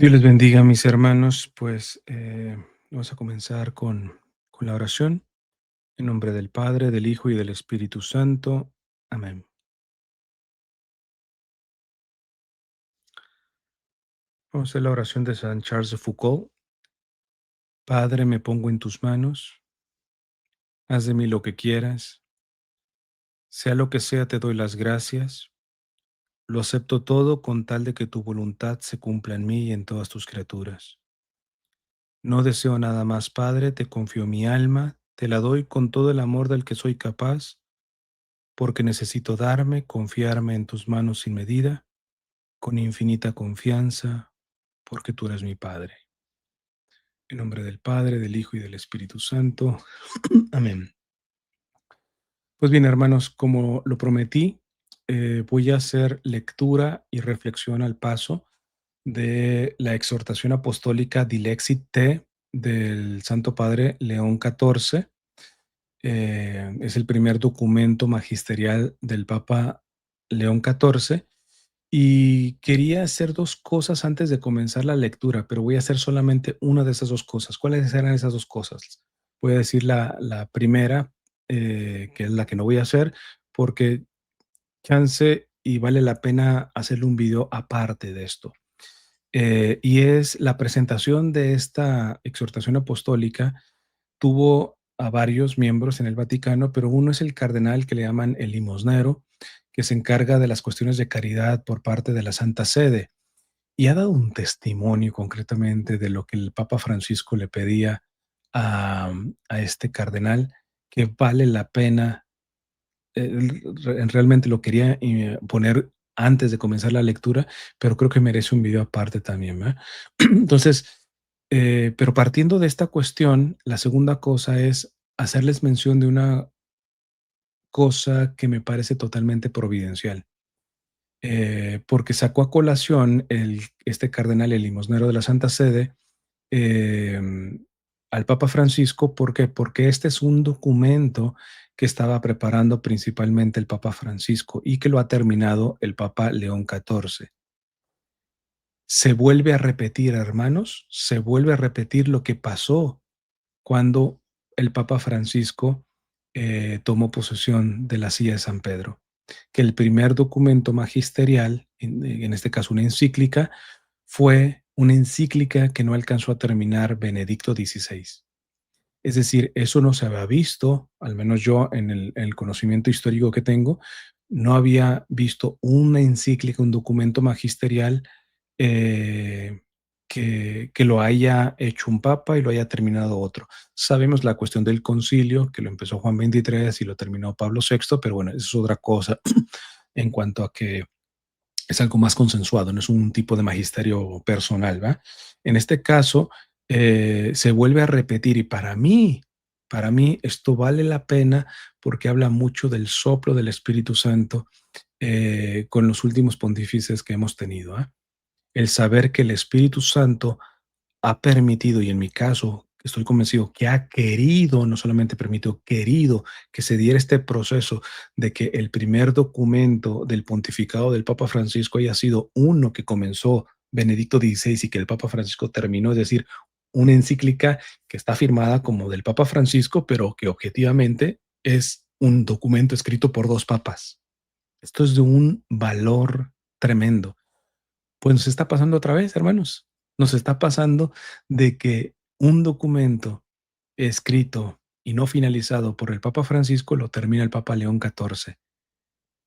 Dios les bendiga, mis hermanos. Pues vamos a comenzar con la oración. En nombre del Padre, del Hijo y del Espíritu Santo. Amén. Vamos a hacer la oración de San Charles de Foucault. Padre, me pongo en tus manos. Haz de mí lo que quieras. Sea lo que sea, te doy las gracias. Lo acepto todo con tal de que tu voluntad se cumpla en mí y en todas tus criaturas. No deseo nada más, Padre, te confío mi alma, te la doy con todo el amor del que soy capaz porque necesito confiarme en tus manos sin medida, con infinita confianza, porque tú eres mi Padre. En nombre del Padre, del Hijo y del Espíritu Santo. Amén. Pues bien, hermanos, como lo prometí, voy a hacer lectura y reflexión al paso de la exhortación apostólica Dilexit Te del Santo Padre León XIV. Es el primer documento magisterial del Papa León XIV. Y quería hacer 2 cosas antes de comenzar la lectura, pero voy a hacer solamente una de esas 2 cosas. ¿Cuáles eran esas 2 cosas? Voy a decir la primera, que es la que no voy a hacer, porque chance y vale la pena hacerle un video aparte de esto. Y es la presentación de esta exhortación apostólica. Tuvo a varios miembros en el Vaticano, pero uno es el cardenal que le llaman el limosnero, que se encarga de las cuestiones de caridad por parte de la Santa Sede, y ha dado un testimonio concretamente de lo que el Papa Francisco le pedía a este cardenal, que vale la pena. Realmente lo quería poner antes de comenzar la lectura, pero creo que merece un video aparte también, ¿verdad? Entonces, pero partiendo de esta cuestión, la segunda cosa es hacerles mención de una cosa que me parece totalmente providencial, porque sacó a colación este cardenal, el limosnero de la Santa Sede, al Papa Francisco. ¿Por qué? Porque este es un documento que estaba preparando principalmente el Papa Francisco y que lo ha terminado el Papa León XIV. Se vuelve a repetir, hermanos, se vuelve a repetir lo que pasó cuando el Papa Francisco tomó posesión de la silla de San Pedro, que el primer documento magisterial, en este caso una encíclica, fue una encíclica que no alcanzó a terminar Benedicto XVI. Es decir, eso no se había visto, al menos yo en el conocimiento histórico que tengo, no había visto una encíclica, un documento magisterial eh, que lo haya hecho un papa y lo haya terminado otro. Sabemos la cuestión del concilio, que lo empezó Juan XXIII y lo terminó Pablo VI, pero bueno, eso es otra cosa en cuanto a que es algo más consensuado, no es un tipo de magisterio personal, ¿va? En este caso, se vuelve a repetir y para mí esto vale la pena porque habla mucho del soplo del Espíritu Santo con los últimos pontífices que hemos tenido, ¿ah? El saber que el Espíritu Santo ha permitido, y en mi caso estoy convencido que ha querido, no solamente permitió, querido que se diera este proceso de que el primer documento del pontificado del Papa Francisco haya sido uno que comenzó Benedicto XVI y que el Papa Francisco terminó, es decir, una encíclica que está firmada como del Papa Francisco, pero que objetivamente es un documento escrito por 2 papas. Esto es de un valor tremendo. Pues nos está pasando otra vez, hermanos. Nos está pasando de que un documento escrito y no finalizado por el Papa Francisco lo termina el Papa León XIV.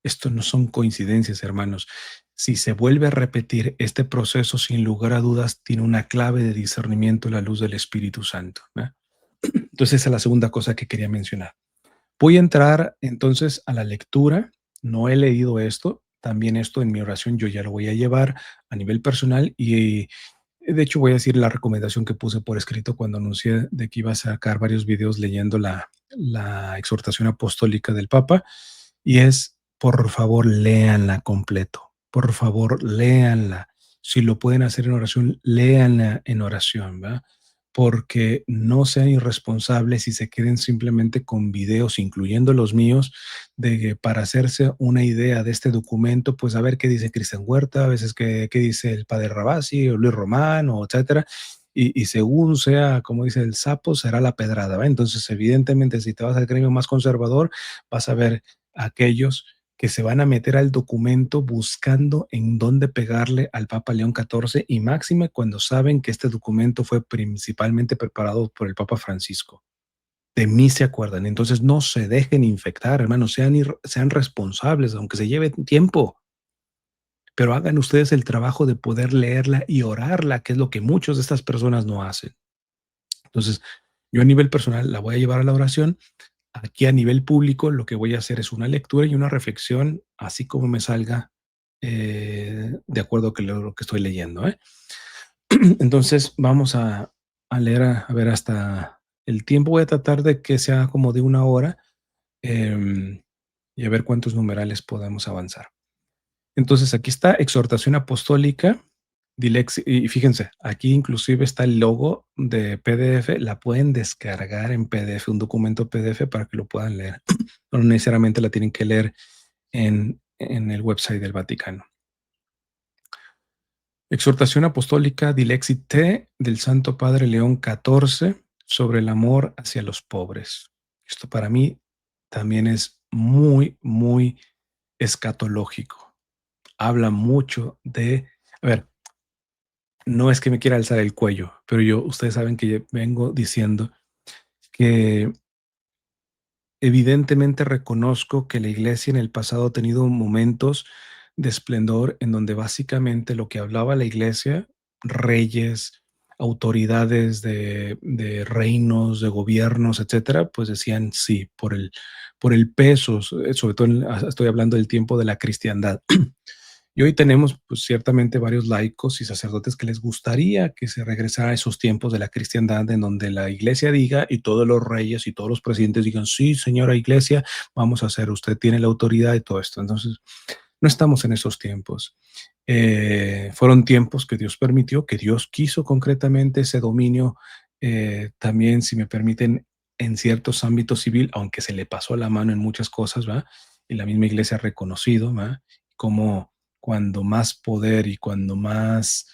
Esto no son coincidencias, hermanos. Si se vuelve a repetir este proceso, sin lugar a dudas, tiene una clave de discernimiento en la luz del Espíritu Santo, ¿verdad? Entonces, esa es la segunda cosa que quería mencionar. Voy a entrar entonces a la lectura. No he leído esto. También esto en mi oración yo ya lo voy a llevar a nivel personal y de hecho voy a decir la recomendación que puse por escrito cuando anuncié de que iba a sacar varios videos leyendo la exhortación apostólica del Papa, y es, por favor, léanla completo. Por favor, léanla. Si lo pueden hacer en oración, léanla en oración, ¿verdad? porque no sean irresponsables y se queden simplemente con videos, incluyendo los míos, de que para hacerse una idea de este documento, pues a ver qué dice Cristian Huerta, a veces qué dice el padre Rabasi o Luis Román, o etcétera. Y según sea, como dice el sapo, será la pedrada, ¿va? Entonces, evidentemente, si te vas al gremio más conservador, vas a ver aquellos que se van a meter al documento buscando en dónde pegarle al Papa León XIV y máxime cuando saben que este documento fue principalmente preparado por el Papa Francisco. De mí se acuerdan. Entonces no se dejen infectar, hermanos, sean responsables, aunque se lleve tiempo, pero hagan ustedes el trabajo de poder leerla y orarla, que es lo que muchos de estas personas no hacen. Entonces, yo a nivel personal la voy a llevar a la oración. Aquí a nivel público, lo que voy a hacer es una lectura y una reflexión, así como me salga, de acuerdo a lo que estoy leyendo, ¿eh? Entonces, vamos a leer, a ver hasta el tiempo. Voy a tratar de que sea como de una hora, em, y a ver cuántos numerales podemos avanzar. Entonces, aquí está exhortación apostólica, y fíjense, aquí inclusive está el logo de PDF, la pueden descargar en PDF, un documento PDF para que lo puedan leer. No necesariamente la tienen que leer en el website del Vaticano. Exhortación apostólica Dilexit Te del Santo Padre León XIV sobre el amor hacia los pobres. Esto para mí también es muy, muy escatológico. Habla mucho de, a ver, no es que me quiera alzar el cuello, pero ustedes saben que yo vengo diciendo que evidentemente reconozco que la iglesia en el pasado ha tenido momentos de esplendor en donde básicamente lo que hablaba la iglesia, reyes, autoridades de reinos, de gobiernos, etcétera, pues decían sí por el peso, sobre todo estoy hablando del tiempo de la cristiandad. Y hoy tenemos, pues, ciertamente varios laicos y sacerdotes que les gustaría que se regresara a esos tiempos de la cristiandad en donde la iglesia diga y todos los reyes y todos los presidentes digan, sí, señora iglesia, vamos a hacer, usted tiene la autoridad y todo esto. Entonces, no estamos en esos tiempos. Fueron tiempos que Dios permitió, que Dios quiso concretamente ese dominio, también, si me permiten, en ciertos ámbitos civil, aunque se le pasó la mano en muchas cosas, ¿va? Y la misma iglesia ha reconocido, ¿va? Como cuando más poder y cuando más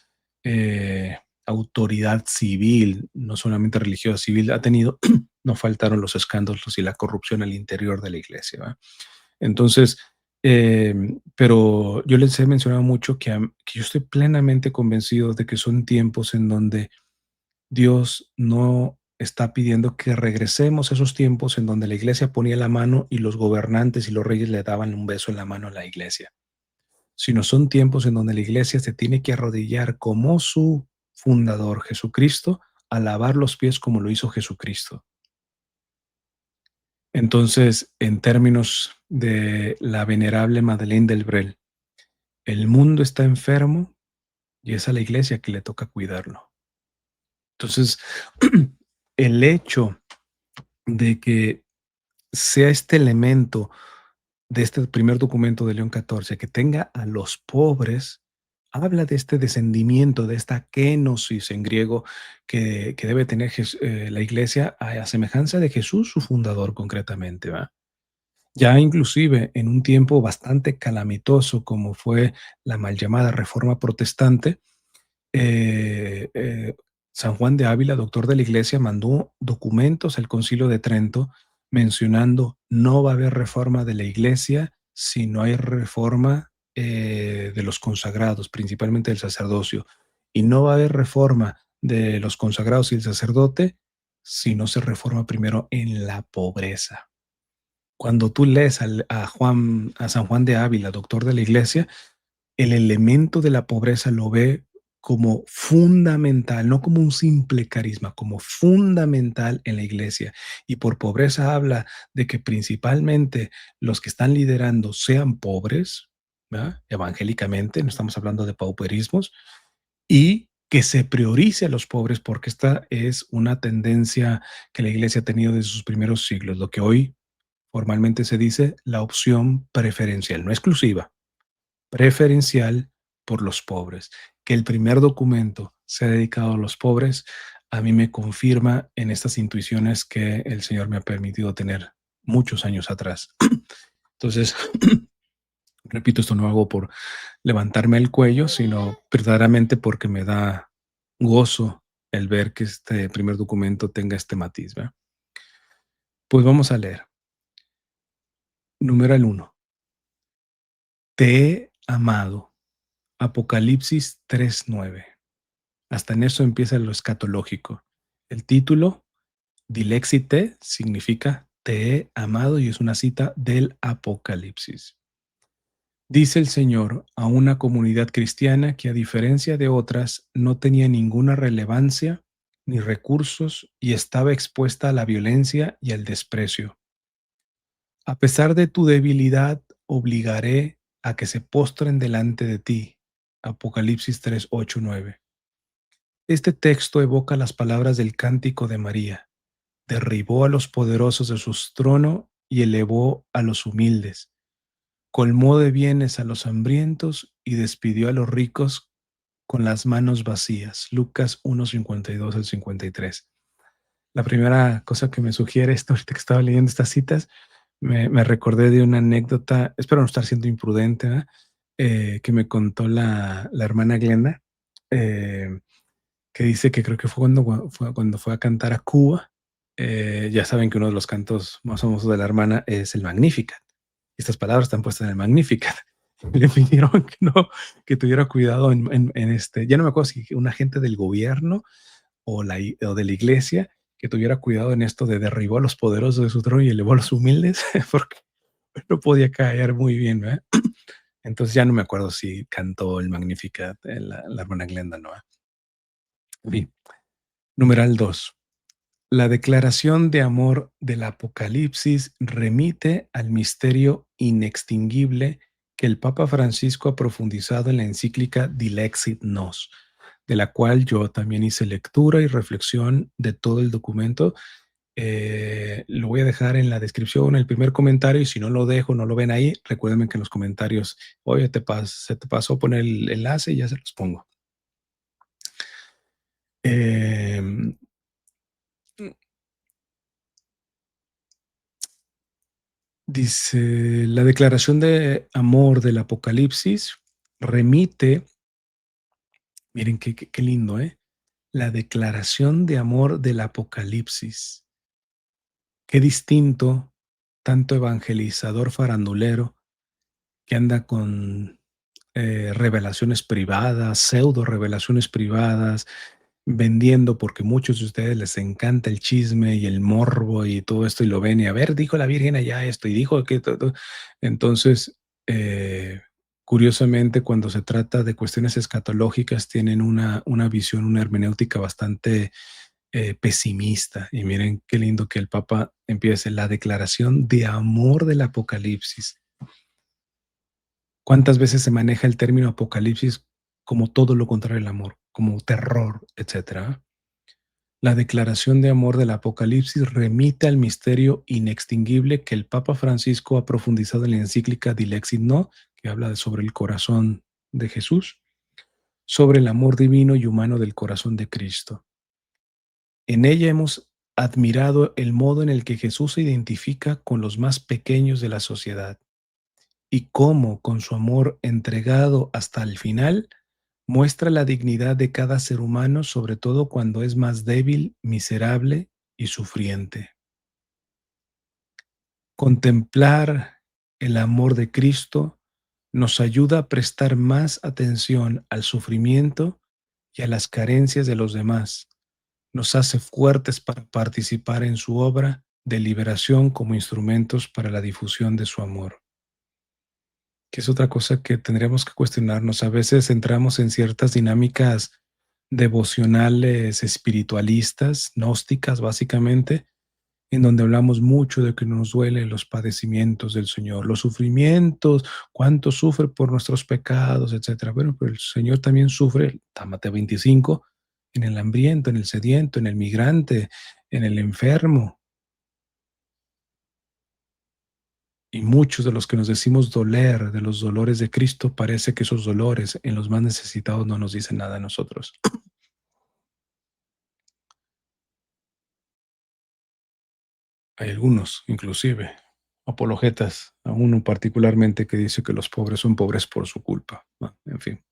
autoridad civil, no solamente religiosa, civil ha tenido, no faltaron los escándalos y la corrupción al interior de la iglesia, ¿va? Entonces, pero yo les he mencionado mucho que yo estoy plenamente convencido de que son tiempos en donde Dios no está pidiendo que regresemos a esos tiempos en donde la iglesia ponía la mano y los gobernantes y los reyes le daban un beso en la mano a la iglesia, sino son tiempos en donde la iglesia se tiene que arrodillar como su fundador, Jesucristo, a lavar los pies como lo hizo Jesucristo. Entonces, en términos de la venerable Madeleine Delbrel, el mundo está enfermo y es a la iglesia que le toca cuidarlo. Entonces, el hecho de que sea este elemento de este primer documento de León XIV, que tenga a los pobres, habla de este descendimiento, de esta kenosis en griego que debe tener la iglesia a semejanza de Jesús, su fundador concretamente, ¿va? Ya inclusive en un tiempo bastante calamitoso como fue la mal llamada Reforma Protestante, eh, eh, San Juan de Ávila, doctor de la Iglesia, mandó documentos al Concilio de Trento mencionando no va a haber reforma de la Iglesia si no hay reforma de los consagrados, principalmente del sacerdocio, y no va a haber reforma de los consagrados y el sacerdote si no se reforma primero en la pobreza. Cuando tú lees a San Juan de Ávila, doctor de la Iglesia, el elemento de la pobreza lo ve como fundamental, no como un simple carisma, como fundamental en la iglesia. Y por pobreza habla de que principalmente los que están liderando sean pobres, ¿verdad? Evangélicamente, no estamos hablando de pauperismos, y que se priorice a los pobres, porque esta es una tendencia que la iglesia ha tenido desde sus primeros siglos, lo que hoy formalmente se dice la opción preferencial, no exclusiva, preferencial por los pobres. Que el primer documento sea dedicado a los pobres, a mí me confirma en estas intuiciones que el Señor me ha permitido tener muchos años atrás. Entonces, repito, esto no hago por levantarme el cuello, sino verdaderamente porque me da gozo el ver que este primer documento tenga este matiz, ¿verdad? Pues vamos a leer. Numeral uno. Te he amado. Apocalipsis 3:9. Hasta en eso empieza lo escatológico. El título, Dilexite, significa te he amado y es una cita del Apocalipsis. Dice el Señor a una comunidad cristiana que a diferencia de otras no tenía ninguna relevancia ni recursos y estaba expuesta a la violencia y al desprecio. A pesar de tu debilidad, obligaré a que se postren delante de ti. Apocalipsis 3, 8, 9. Este texto evoca las palabras del cántico de María. Derribó a los poderosos de su trono y elevó a los humildes. Colmó de bienes a los hambrientos y despidió a los ricos con las manos vacías. Lucas 1:52 al 53. La primera cosa que me sugiere esto, ahorita que estaba leyendo estas citas, me recordé de una anécdota, espero no estar siendo imprudente, ¿verdad? Que me contó la hermana Glenda, eh, que dice que creo que fue cuando fue a cantar a Cuba. Ya saben que uno de los cantos más famosos de la hermana es el Magnificat. Estas palabras están puestas en el Magnificat. Le pidieron que no, que tuviera cuidado ya no me acuerdo si un agente del gobierno o de la iglesia, que tuviera cuidado en esto de derribó a los poderosos de su trono y elevó a los humildes, porque no podía caer muy bien, ¿verdad? Entonces ya no me acuerdo si cantó el Magnificat la hermana Glenda, ¿no? En fin, numeral 2. La declaración de amor del Apocalipsis remite al misterio inextinguible que el Papa Francisco ha profundizado en la encíclica Dilexit Nos, de la cual yo también hice lectura y reflexión de todo el documento. Lo voy a dejar en la descripción, el primer comentario, y si no lo dejo, no lo ven ahí, recuérdenme que en los comentarios, oye, se te pasó poner el enlace y ya se los pongo. Em, Dice, la declaración de amor del Apocalipsis remite, miren qué lindo, ¿eh? La declaración de amor del Apocalipsis. Qué distinto, tanto evangelizador farandulero que anda con revelaciones privadas, pseudo revelaciones privadas, vendiendo, porque muchos de ustedes les encanta el chisme y el morbo y todo esto, y lo ven y a ver, dijo la Virgen allá esto y dijo que todo. Entonces, curiosamente, cuando se trata de cuestiones escatológicas, tienen una visión, una hermenéutica bastante pesimista. Y miren qué lindo que el Papa empiece la declaración de amor del Apocalipsis. ¿Cuántas veces se maneja el término apocalipsis como todo lo contrario al amor, como terror, etcétera? La declaración de amor del Apocalipsis remite al misterio inextinguible que el Papa Francisco ha profundizado en la encíclica Dilexit No, que habla sobre el corazón de Jesús, sobre el amor divino y humano del corazón de Cristo. En ella hemos admirado el modo en el que Jesús se identifica con los más pequeños de la sociedad y cómo, con su amor entregado hasta el final, muestra la dignidad de cada ser humano, sobre todo cuando es más débil, miserable y sufriente. Contemplar el amor de Cristo nos ayuda a prestar más atención al sufrimiento y a las carencias de los demás. Nos hace fuertes para participar en su obra de liberación como instrumentos para la difusión de su amor. Que es otra cosa que tendríamos que cuestionarnos. A veces entramos en ciertas dinámicas devocionales, espiritualistas, gnósticas, básicamente, en donde hablamos mucho de que nos duelen los padecimientos del Señor, los sufrimientos, cuánto sufre por nuestros pecados, etcétera. Bueno, pero el Señor también sufre, Mateo 25, en el hambriento, en el sediento, en el migrante, en el enfermo. Y muchos de los que nos decimos doler de los dolores de Cristo, parece que esos dolores en los más necesitados no nos dicen nada a nosotros. Hay algunos, inclusive, apologetas, a uno particularmente que dice que los pobres son pobres por su culpa. En fin.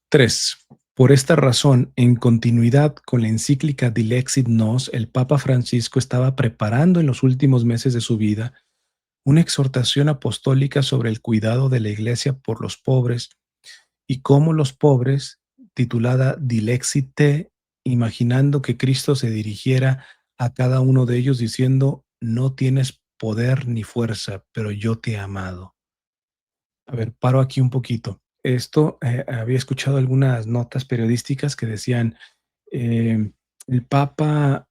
3. Por esta razón, en continuidad con la encíclica Dilexit Nos, el Papa Francisco estaba preparando en los últimos meses de su vida una exhortación apostólica sobre el cuidado de la Iglesia por los pobres y cómo los pobres, titulada Dilexit Te, imaginando que Cristo se dirigiera a cada uno de ellos diciendo: no tienes poder ni fuerza, pero yo te he amado. A ver, paro aquí un poquito. Esto, había escuchado algunas notas periodísticas que decían, eh, el Papa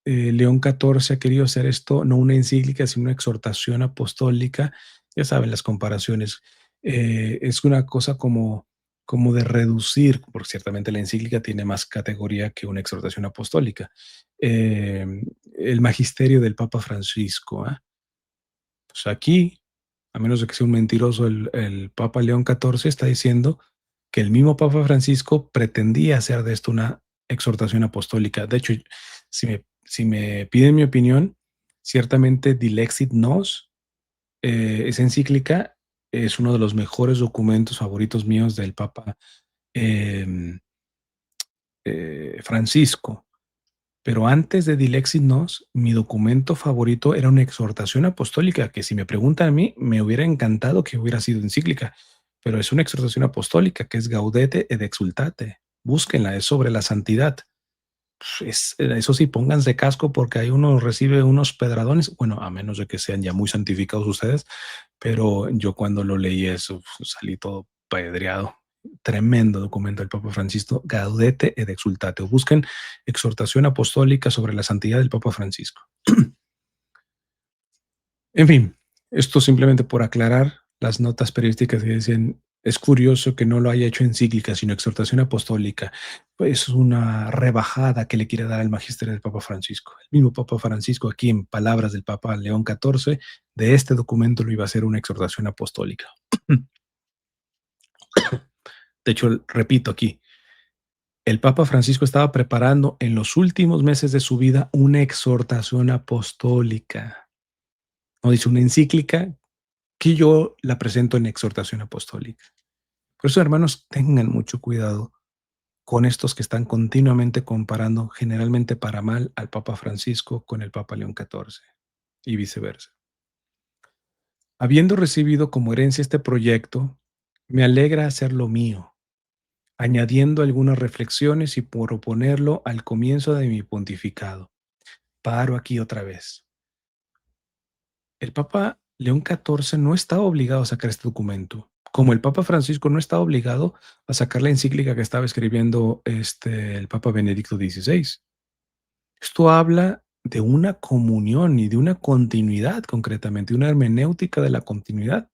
León XIV ha querido hacer esto, no una encíclica, sino una exhortación apostólica. Ya saben las comparaciones. Es una cosa como de reducir, porque ciertamente la encíclica tiene más categoría que una exhortación apostólica. Eh, el magisterio del Papa Francisco, ¿ah? Pues aquí, a menos de que sea un mentiroso, el Papa León XIV está diciendo que el mismo Papa Francisco pretendía hacer de esto una exhortación apostólica. De hecho, si me piden mi opinión, ciertamente Dilexit Nos, esa encíclica, es uno de los mejores documentos favoritos míos del Papa em, Francisco. Pero antes de Dilexit Nos, mi documento favorito era una exhortación apostólica, que si me preguntan a mí, me hubiera encantado que hubiera sido encíclica, pero es una exhortación apostólica que es Gaudete et Exultate. Búsquenla, es sobre la santidad. Eso sí, pónganse casco porque ahí uno recibe unos pedradones, bueno, a menos de que sean ya muy santificados ustedes, pero yo cuando lo leí eso salí todo pedreado. Tremendo documento del Papa Francisco, Gaudete et Exultate. O busquen exhortación apostólica sobre la santidad del Papa Francisco. En fin, esto simplemente por aclarar las notas periodísticas que dicen, es curioso que no lo haya hecho encíclica, sino exhortación apostólica. Pues es una rebajada que le quiere dar al magisterio del Papa Francisco. El mismo Papa Francisco, aquí en palabras del Papa León XIV, de este documento lo iba a hacer una exhortación apostólica. De hecho, repito aquí, el Papa Francisco estaba preparando en los últimos meses de su vida una exhortación apostólica. No dice una encíclica, que yo la presento en exhortación apostólica. Por eso, hermanos, tengan mucho cuidado con estos que están continuamente comparando, generalmente para mal, al Papa Francisco con el Papa León XIV y viceversa. Habiendo recibido como herencia este proyecto, me alegra hacerlo mío, añadiendo algunas reflexiones y proponerlo al comienzo de mi pontificado. Paro aquí otra vez. El Papa León XIV no estaba obligado a sacar este documento, como el Papa Francisco no estaba obligado a sacar la encíclica que estaba escribiendo el Papa Benedicto XVI. Esto habla de una comunión y de una continuidad, concretamente, una hermenéutica de la continuidad,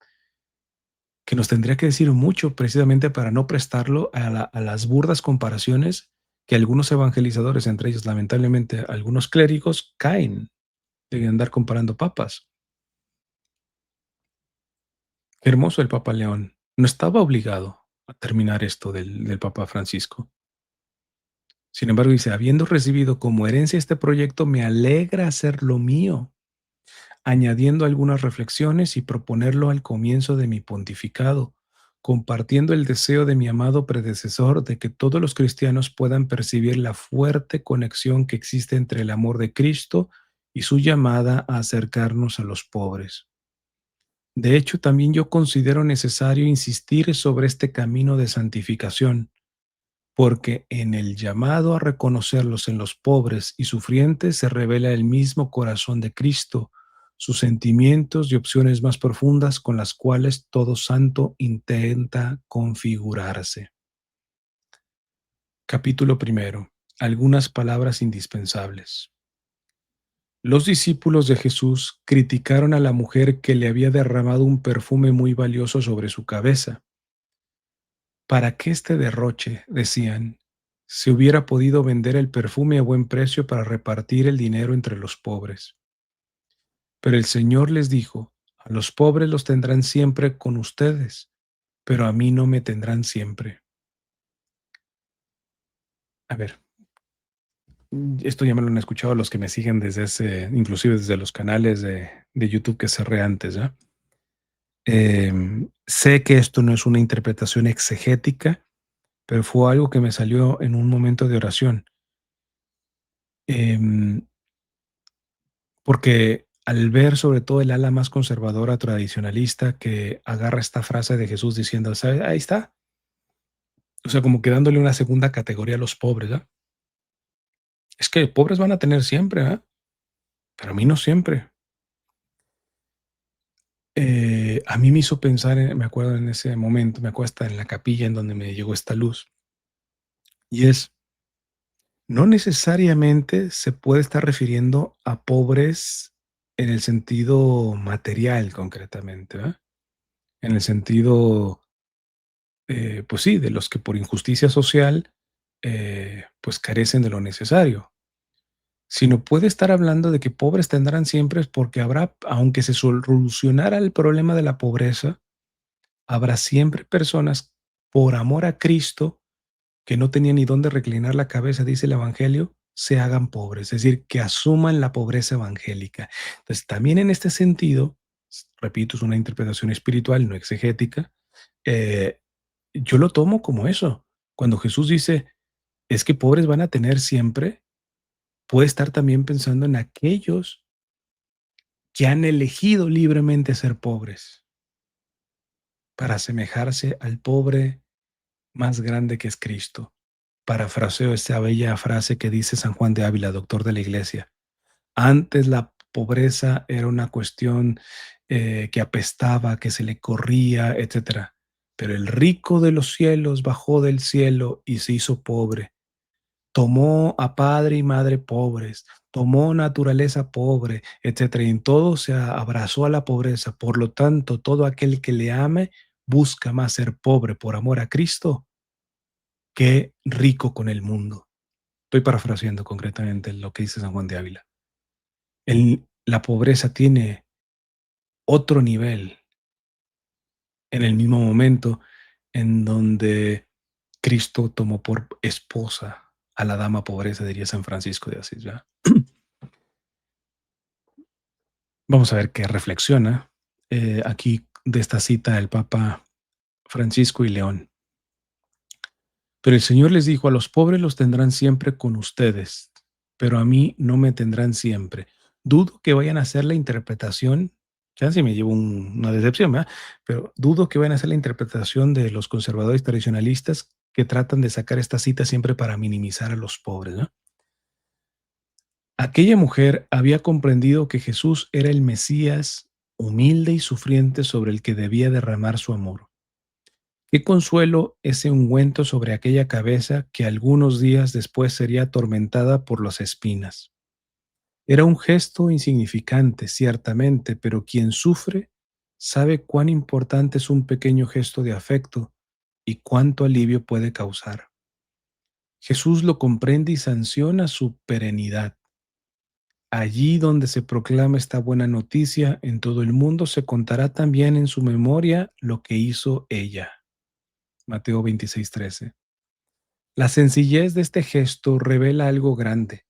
que nos tendría que decir mucho precisamente para no prestarlo a las burdas comparaciones que algunos evangelizadores, entre ellos lamentablemente algunos clérigos, caen de andar comparando papas. Qué hermoso el Papa León. No estaba obligado a terminar esto del Papa Francisco. Sin embargo, dice, habiendo recibido como herencia este proyecto, me alegra hacerlo mío, añadiendo algunas reflexiones y proponerlo al comienzo de mi pontificado, compartiendo el deseo de mi amado predecesor de que todos los cristianos puedan percibir la fuerte conexión que existe entre el amor de Cristo y su llamada a acercarnos a los pobres. De hecho, también yo considero necesario insistir sobre este camino de santificación, porque en el llamado a reconocerlos en los pobres y sufrientes se revela el mismo corazón de Cristo, sus sentimientos y opciones más profundas con las cuales todo santo intenta configurarse. Capítulo primero. Algunas palabras indispensables. Los discípulos de Jesús criticaron a la mujer que le había derramado un perfume muy valioso sobre su cabeza. ¿Para qué este derroche? Decían. Se hubiera podido vender el perfume a buen precio para repartir el dinero entre los pobres. Pero el Señor les dijo, a los pobres los tendrán siempre con ustedes, pero a mí no me tendrán siempre. A ver, Esto ya me lo han escuchado los que me siguen desde inclusive desde los canales de YouTube que cerré antes, ¿ya? Sé que esto no es una interpretación exegética, pero fue algo que me salió en un momento de oración. Em, Porque al ver sobre todo el ala más conservadora, tradicionalista, que agarra esta frase de Jesús diciendo: "¿Sabe? Ahí está". O sea, como que dándole una segunda categoría a los pobres, ¿ah? Es que pobres van a tener siempre, ¿ah? Pero a mí no siempre. A mí me hizo pensar, me acuerdo en ese momento, me acuerdo hasta en la capilla en donde me llegó esta luz, y es, no necesariamente se puede estar refiriendo a pobres en el sentido material concretamente, ¿verdad? En el sentido, pues sí, de los que por injusticia social, pues carecen de lo necesario, sino puede estar hablando de que pobres tendrán siempre porque habrá, aunque se solucionara el problema de la pobreza, habrá siempre personas por amor a Cristo que no tenían ni dónde reclinar la cabeza, dice el Evangelio, se hagan pobres, es decir, que asuman la pobreza evangélica. Entonces, también en este sentido, repito, es una interpretación espiritual, no exegética, eh, yo lo tomo como eso. Cuando Jesús dice, es que pobres van a tener siempre, puede estar también pensando en aquellos que han elegido libremente ser pobres para asemejarse al pobre más grande que es Cristo. Parafraseo esta bella frase que dice San Juan de Ávila, doctor de la Iglesia. Antes la pobreza era una cuestión que apestaba, que se le corría, etcétera. Pero el rico de los cielos bajó del cielo y se hizo pobre. Tomó a padre y madre pobres, tomó naturaleza pobre, etcétera. Y en todo se abrazó a la pobreza. Por lo tanto, todo aquel que le ame busca más ser pobre por amor a Cristo que rico con el mundo. Estoy parafraseando concretamente lo que dice San Juan de Ávila. La pobreza tiene otro nivel en el mismo momento en donde Cristo tomó por esposa a la dama pobreza, diría San Francisco de Asís, ¿verdad? Vamos a ver qué reflexiona aquí de esta cita del Papa Francisco y León. Pero el Señor les dijo: a los pobres los tendrán siempre con ustedes, pero a mí no me tendrán siempre. Dudo que vayan a hacer la interpretación, chance y me llevo una decepción, ¿verdad? Pero dudo que vayan a hacer la interpretación de los conservadores tradicionalistas que tratan de sacar esta cita siempre para minimizar a los pobres, ¿no? Aquella mujer había comprendido que Jesús era el Mesías humilde y sufriente sobre el que debía derramar su amor. Qué consuelo ese ungüento sobre aquella cabeza que algunos días después sería atormentada por las espinas. Era un gesto insignificante, ciertamente, pero quien sufre sabe cuán importante es un pequeño gesto de afecto y cuánto alivio puede causar. Jesús lo comprende y sanciona su perenidad. Allí donde se proclama esta buena noticia en todo el mundo, se contará también en su memoria lo que hizo ella. Mateo 26:13. La sencillez de este gesto revela algo grande.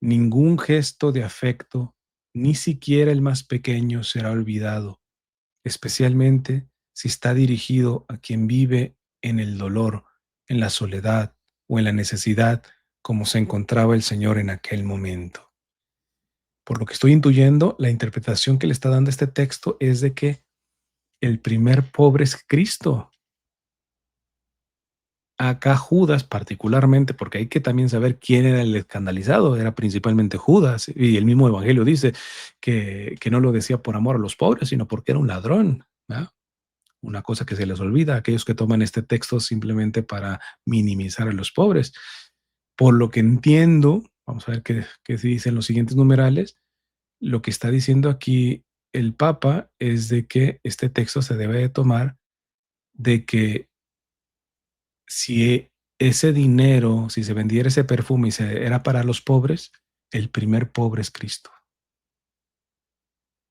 Ningún gesto de afecto, ni siquiera el más pequeño, será olvidado, especialmente si está dirigido a quien vive en el dolor, en la soledad o en la necesidad, como se encontraba el Señor en aquel momento. Por lo que estoy intuyendo, la interpretación que le está dando este texto es de que el primer pobre es Cristo. Acá Judas particularmente, porque hay que también saber quién era el escandalizado, era principalmente Judas, y el mismo evangelio dice que no lo decía por amor a los pobres, sino porque era un ladrón, ¿verdad? Una cosa que se les olvida a aquellos que toman este texto simplemente para minimizar a los pobres. Por lo que entiendo, vamos a ver qué se dicen los siguientes numerales, lo que está diciendo aquí el Papa es de que este texto se debe de tomar de que si ese dinero, si se vendiera ese perfume y era para los pobres, el primer pobre es Cristo.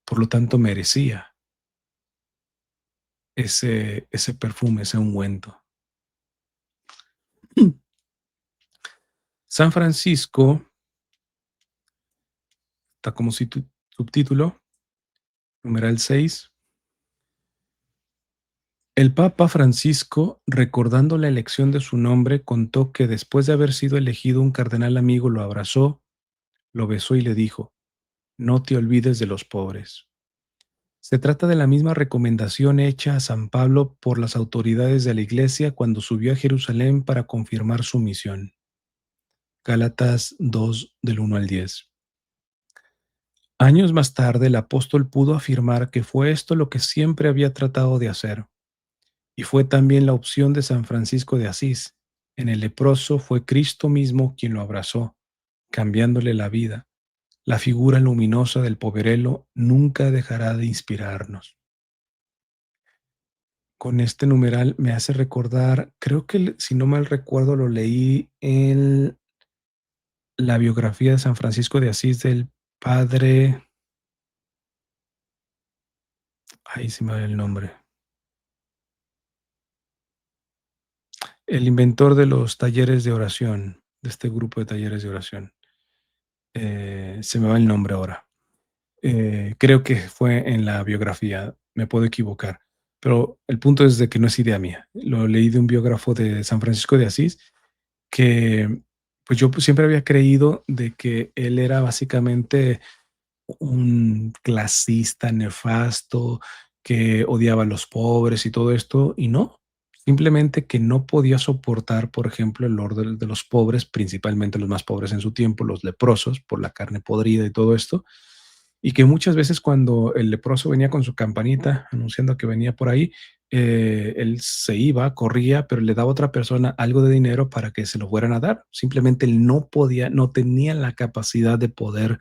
Por lo tanto, merecía ese perfume, ese ungüento. San Francisco, Está como subtítulo, numeral 6. El Papa Francisco, recordando la elección de su nombre, contó que después de haber sido elegido un cardenal amigo lo abrazó, lo besó y le dijo, no te olvides de los pobres. Se trata de la misma recomendación hecha a San Pablo por las autoridades de la Iglesia cuando subió a Jerusalén para confirmar su misión. Gálatas 2 del 1 al 10. Años más tarde, el apóstol pudo afirmar que fue esto lo que siempre había tratado de hacer, y fue también la opción de San Francisco de Asís. En el leproso fue Cristo mismo quien lo abrazó, cambiándole la vida. La figura luminosa del poverelo nunca dejará de inspirarnos. Con este numeral me hace recordar, creo que si no mal recuerdo lo leí en la biografía de San Francisco de Asís del padre, ahí se me va el nombre, el inventor de los talleres de oración, de este grupo de talleres de oración. Se me va el nombre ahora. Creo que fue en la biografía, me puedo equivocar, pero el punto es de que no es idea mía. Lo leí de un biógrafo de San Francisco de Asís que, pues yo pues, siempre había creído de que él era básicamente un clasista nefasto que odiaba a los pobres y todo esto, y no, simplemente que no podía soportar, por ejemplo, el orden de los pobres, principalmente los más pobres en su tiempo, los leprosos, por la carne podrida y todo esto, y que muchas veces cuando el leproso venía con su campanita anunciando que venía por ahí, él se iba, corría, pero le daba a otra persona algo de dinero para que se lo fueran a dar. Simplemente él no podía, no tenía la capacidad de poder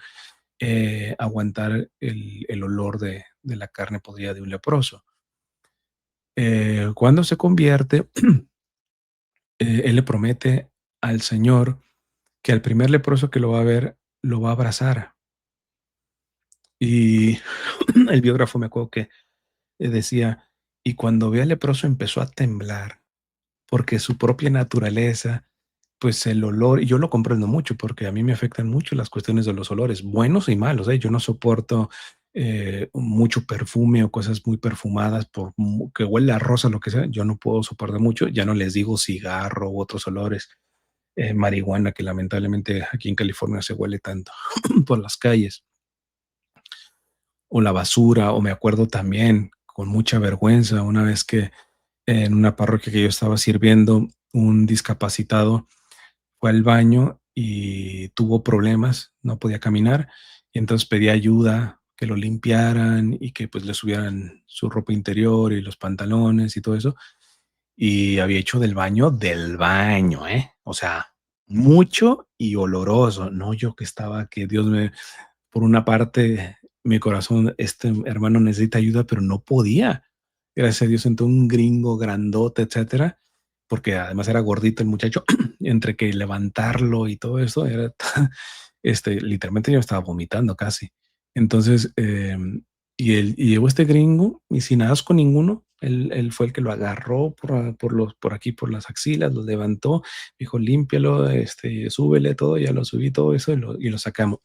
aguantar el olor de la carne podrida de un leproso. Cuando se convierte, él le promete al Señor que al primer leproso que lo va a ver, lo va a abrazar. Y el biógrafo me acuerdo que decía, y cuando ve al leproso empezó a temblar, porque su propia naturaleza, pues el olor, y yo lo comprendo mucho, porque a mí me afectan mucho las cuestiones de los olores, buenos y malos, ¿eh? Yo no soporto mucho perfume o cosas muy perfumadas, que huele a rosa, lo que sea, yo no puedo soportar mucho, ya no les digo cigarro u otros olores, marihuana, que lamentablemente aquí en California se huele tanto por las calles, o la basura, o me acuerdo también con mucha vergüenza una vez que en una parroquia que yo estaba sirviendo, un discapacitado fue al baño y tuvo problemas, no podía caminar, y entonces pedía ayuda, que lo limpiaran y que pues le subieran su ropa interior y los pantalones y todo eso, y había hecho del baño, ¿eh? O sea, mucho y oloroso, no yo que estaba, que Dios me, por una parte, mi corazón, este hermano necesita ayuda, pero no podía. Gracias a Dios entró un gringo grandote, etcétera, porque además era gordito el muchacho, entre que levantarlo y todo eso, era, literalmente yo estaba vomitando casi. Entonces, y llegó este gringo y sin asco ninguno, él fue el que lo agarró por aquí, por las axilas, lo levantó, dijo, límpialo, súbele todo, ya lo subí todo eso y lo sacamos.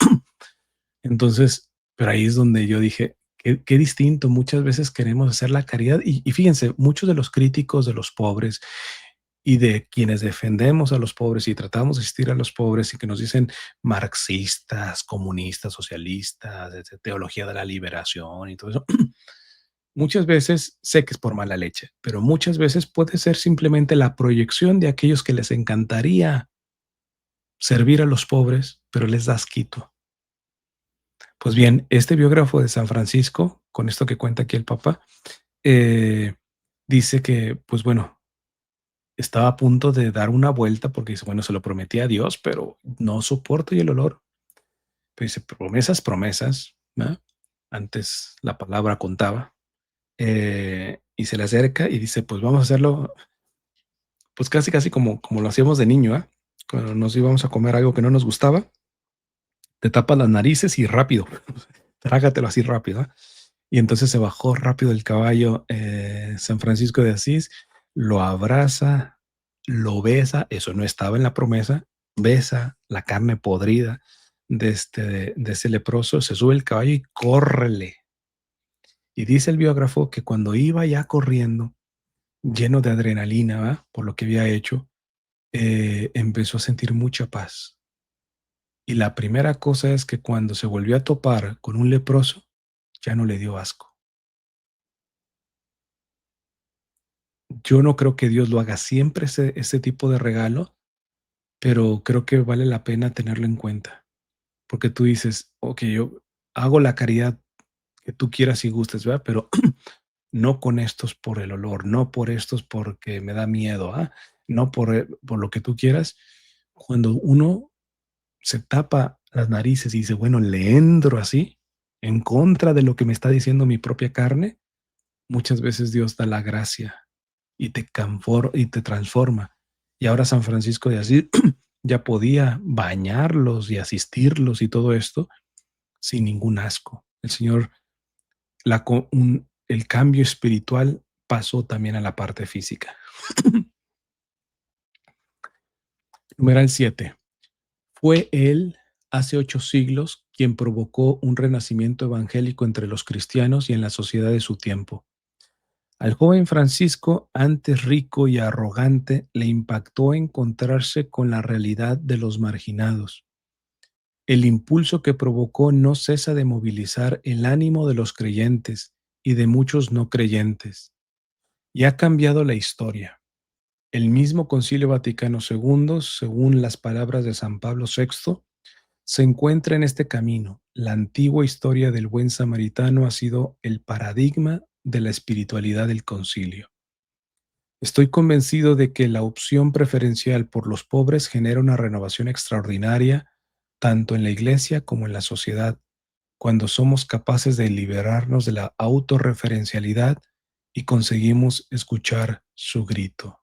Entonces, pero ahí es donde yo dije, qué distinto, muchas veces queremos hacer la caridad y fíjense, muchos de los críticos de los pobres y de quienes defendemos a los pobres y tratamos de asistir a los pobres y que nos dicen marxistas, comunistas, socialistas, teología de la liberación y todo eso, muchas veces sé que es por mala leche, pero muchas veces puede ser simplemente la proyección de aquellos que les encantaría servir a los pobres, pero les das quito. Pues bien, este biógrafo de San Francisco, con esto que cuenta aquí el Papa, eh, dice que, pues bueno, estaba a punto de dar una vuelta porque dice, bueno, se lo prometí a Dios, pero no soporto y el olor. Pero dice, promesas, promesas, ¿no? Antes la palabra contaba. Y se le acerca y dice, pues vamos a hacerlo, pues casi, casi como lo hacíamos de niño, ¿eh? Cuando nos íbamos a comer algo que no nos gustaba, te tapas las narices y rápido, trágatelo así rápido, ¿eh? Y entonces se bajó rápido el caballo, San Francisco de Asís, lo abraza, lo besa, eso no estaba en la promesa, besa la carne podrida, de ese leproso, se sube el caballo y córrele. Y dice el biógrafo que cuando iba ya corriendo, lleno de adrenalina, ¿va? Por lo que había hecho, empezó a sentir mucha paz. Y la primera cosa es que cuando se volvió a topar con un leproso, ya no le dio asco. Yo no creo que Dios lo haga siempre ese tipo de regalo, pero creo que vale la pena tenerlo en cuenta. Porque tú dices, ok, yo hago la caridad que tú quieras y gustes, ¿verdad? Pero no con estos por el olor, no por estos porque me da miedo, ¿ah? No por lo que tú quieras. Cuando uno se tapa las narices y dice, bueno, le entro así, en contra de lo que me está diciendo mi propia carne, muchas veces Dios da la gracia y te transforma. Y ahora San Francisco de Asís ya podía bañarlos y asistirlos y todo esto sin ningún asco. El Señor, el cambio espiritual pasó también a la parte física. Numeral 7. Fue él, hace 8 siglos, quien provocó un renacimiento evangélico entre los cristianos y en la sociedad de su tiempo. Al joven Francisco, antes rico y arrogante, le impactó encontrarse con la realidad de los marginados. El impulso que provocó no cesa de movilizar el ánimo de los creyentes y de muchos no creyentes, y ha cambiado la historia. El mismo Concilio Vaticano II, según las palabras de San Pablo VI, se encuentra en este camino. La antigua historia del buen samaritano ha sido el paradigma de la espiritualidad del concilio. Estoy convencido de que la opción preferencial por los pobres genera una renovación extraordinaria, tanto en la Iglesia como en la sociedad, cuando somos capaces de liberarnos de la autorreferencialidad y conseguimos escuchar su grito.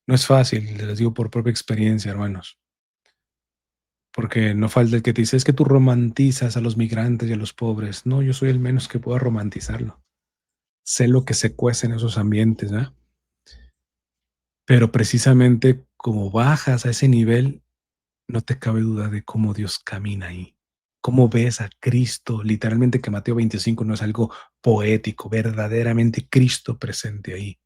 No es fácil, les digo por propia experiencia, hermanos, porque no falta el que te dice, es que tú romantizas a los migrantes y a los pobres. No, yo soy el menos que pueda romantizarlo. Sé lo que se cuece en esos ambientes, ¿eh? Pero precisamente como bajas a ese nivel, no te cabe duda de cómo Dios camina ahí. Cómo ves a Cristo, literalmente que Mateo 25 no es algo poético, verdaderamente Cristo presente ahí.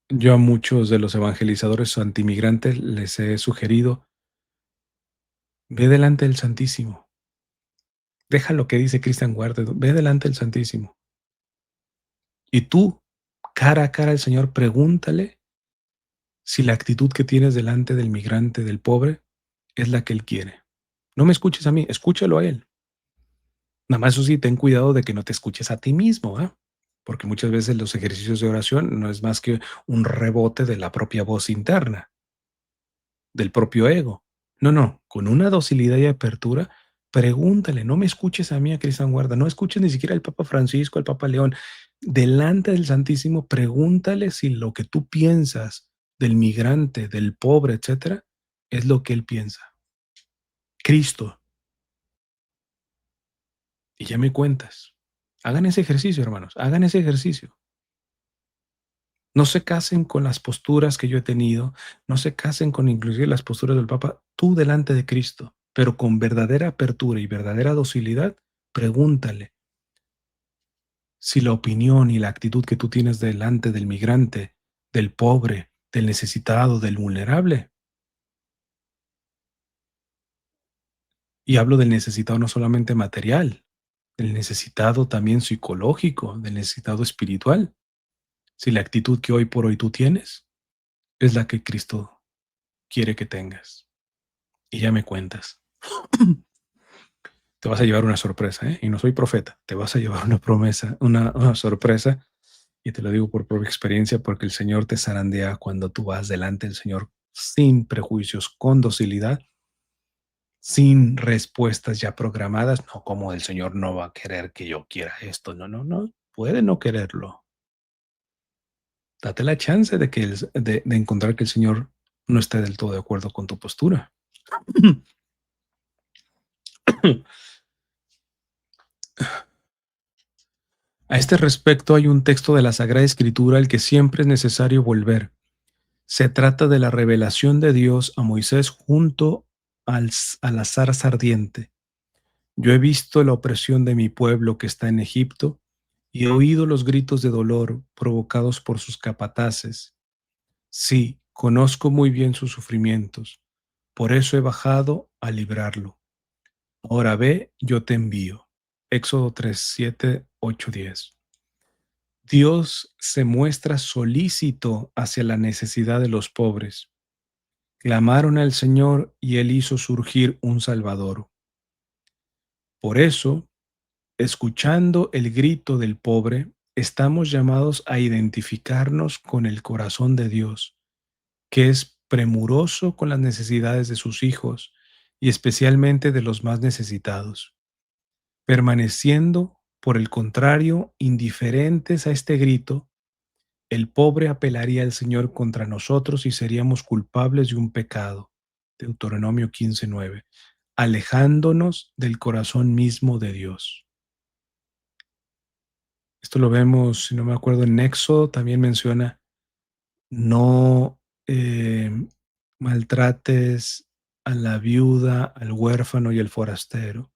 Yo a muchos de los evangelizadores antimigrantes les he sugerido, ve delante del Santísimo. Deja lo que dice Christian Guarde, ve delante del Santísimo. Y tú, cara a cara al Señor, pregúntale si la actitud que tienes delante del migrante, del pobre, es la que Él quiere. No me escuches a mí, escúchalo a Él. Nada más eso sí, ten cuidado de que no te escuches a ti mismo, ¿ah? Porque muchas veces los ejercicios de oración no es más que un rebote de la propia voz interna, del propio ego. No, no, con una docilidad y apertura, pregúntale, no me escuches a mí, a Cristian Guarda, no escuches ni siquiera al Papa Francisco, al Papa León. Delante del Santísimo, pregúntale si lo que tú piensas del migrante, del pobre, etcétera, es lo que él piensa. Cristo. Y ya me cuentas. Hagan ese ejercicio, hermanos, hagan ese ejercicio. No se casen con las posturas que yo he tenido, no se casen con inclusive las posturas del Papa, tú delante de Cristo, pero con verdadera apertura y verdadera docilidad, pregúntale si la opinión y la actitud que tú tienes delante del migrante, del pobre, del necesitado, del vulnerable, y hablo del necesitado no solamente material, del necesitado también psicológico, del necesitado espiritual, si la actitud que hoy por hoy tú tienes es la que Cristo quiere que tengas. Y ya me cuentas. Te vas a llevar una sorpresa, ¿eh? Y no soy profeta, te vas a llevar una promesa, una sorpresa, y te lo digo por propia experiencia, porque el Señor te zarandea cuando tú vas delante del Señor sin prejuicios, con docilidad, sin respuestas ya programadas, no como el Señor no va a querer que yo quiera esto, no, no, no, puede no quererlo. Date la chance de, de encontrar que el Señor no esté del todo de acuerdo con tu postura. A este respecto hay un texto de la Sagrada Escritura al que siempre es necesario volver, Se trata de la revelación de Dios a Moisés junto a la zarza ardiente. Yo he visto la opresión de mi pueblo que está en Egipto y he oído los gritos de dolor provocados por sus capataces. Sí, conozco muy bien sus sufrimientos, por eso he bajado a librarlo. Ahora ve, yo te envío. Éxodo 3, 7, 8, 10. Dios se muestra solícito hacia la necesidad de los pobres. Clamaron al Señor y Él hizo surgir un Salvador. Por eso, escuchando el grito del pobre, estamos llamados a identificarnos con el corazón de Dios, que es premuroso con las necesidades de sus hijos y especialmente de los más necesitados, permaneciendo, por el contrario, indiferentes a este grito. El pobre apelaría al Señor contra nosotros y seríamos culpables de un pecado. Deuteronomio 15:9. Alejándonos del corazón mismo de Dios. Esto lo vemos, si no me acuerdo, en Éxodo también menciona, no maltrates a la viuda, al huérfano y al forastero.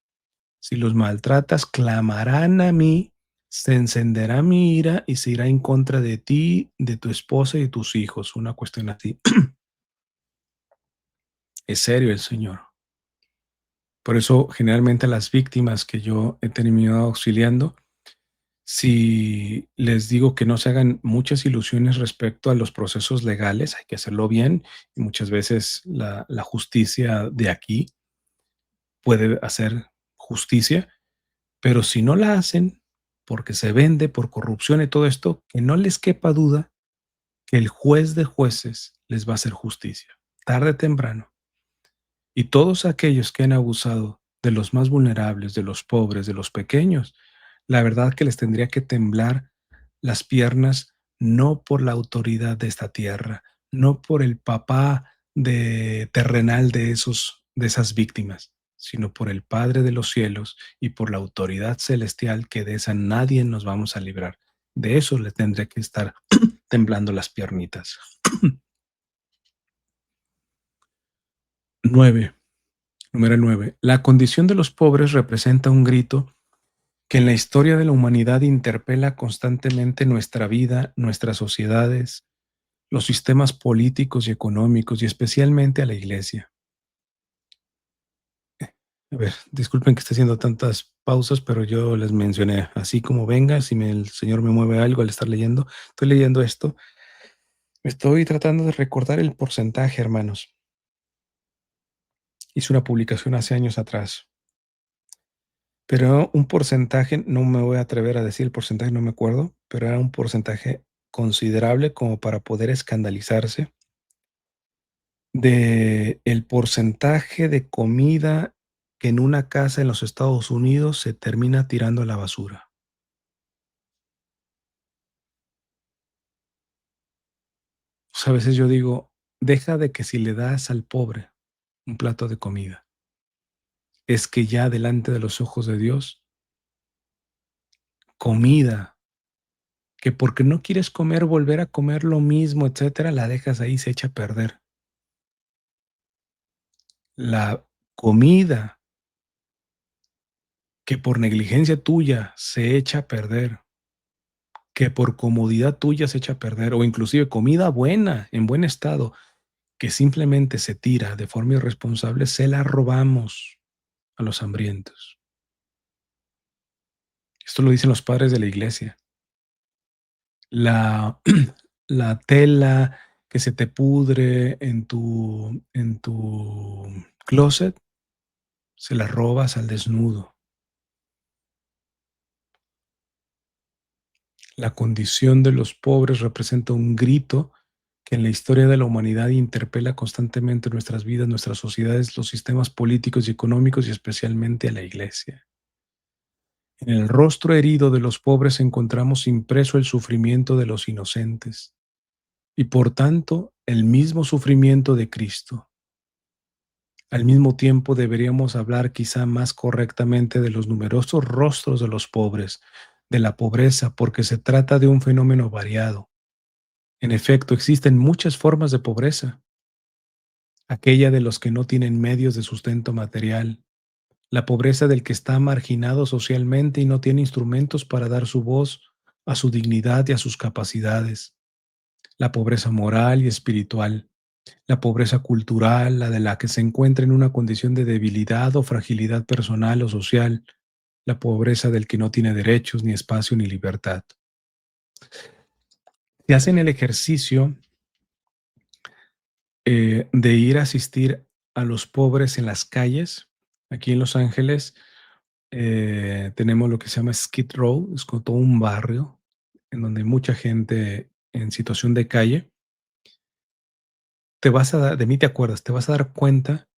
Si los maltratas, clamarán a mí, se encenderá mi ira y se irá en contra de ti, de tu esposa y de tus hijos. Una cuestión así. Es serio el Señor. Por eso, generalmente a las víctimas que yo he terminado auxiliando, si les digo que no se hagan muchas ilusiones respecto a los procesos legales, hay que hacerlo bien y muchas veces la justicia de aquí puede hacer justicia, pero si no la hacen porque se vende por corrupción y todo esto, que no les quepa duda que el juez de jueces les va a hacer justicia, tarde o temprano. Y todos aquellos que han abusado de los más vulnerables, de los pobres, de los pequeños, la verdad que les tendría que temblar las piernas, no por la autoridad de esta tierra, no por el papá de terrenal de esas víctimas, sino por el Padre de los cielos y por la autoridad celestial, que de esa nadie nos vamos a librar. De eso le tendría que estar temblando las piernitas. 9. Número 9. La condición de los pobres representa un grito que en la historia de la humanidad interpela constantemente nuestra vida, nuestras sociedades, los sistemas políticos y económicos y especialmente a la iglesia. A ver, disculpen que esté haciendo tantas pausas, pero yo les mencioné, así como venga, si el Señor me mueve algo al estar leyendo, estoy leyendo esto, estoy tratando de recordar el porcentaje, hermanos. Hice una publicación hace años atrás, pero un porcentaje, no me voy a atrever a decir el porcentaje, no me acuerdo, pero era un porcentaje considerable como para poder escandalizarse de el porcentaje de comida que en una casa en los Estados Unidos se termina tirando a la basura. O sea, a veces yo digo, deja de que si le das al pobre un plato de comida, es que ya delante de los ojos de Dios, comida, que porque no quieres comer, volver a comer lo mismo, etcétera, la dejas ahí, se echa a perder. La comida que por negligencia tuya se echa a perder, que por comodidad tuya se echa a perder, o inclusive comida buena, en buen estado, que simplemente se tira de forma irresponsable, se la robamos a los hambrientos. Esto lo dicen los padres de la iglesia. La, la tela que se te pudre en tu closet, se la robas al desnudo. La condición de los pobres representa un grito que en la historia de la humanidad interpela constantemente nuestras vidas, nuestras sociedades, los sistemas políticos y económicos y especialmente a la iglesia. En el rostro herido de los pobres encontramos impreso el sufrimiento de los inocentes y por tanto el mismo sufrimiento de Cristo. Al mismo tiempo deberíamos hablar quizá más correctamente de los numerosos rostros de los pobres, de la pobreza, porque se trata de un fenómeno variado. En efecto, existen muchas formas de pobreza, aquella de los que no tienen medios de sustento material, la pobreza del que está marginado socialmente y no tiene instrumentos para dar su voz a su dignidad y a sus capacidades, la pobreza moral y espiritual, la pobreza cultural, la de la que se encuentra en una condición de debilidad o fragilidad personal o social, la pobreza del que no tiene derechos, ni espacio, ni libertad. Si hacen el ejercicio de ir a asistir a los pobres en las calles, aquí en Los Ángeles, tenemos lo que se llama Skid Row, es como todo un barrio en donde hay mucha gente en situación de calle. Te vas a dar, de mí te acuerdas, te vas a dar cuenta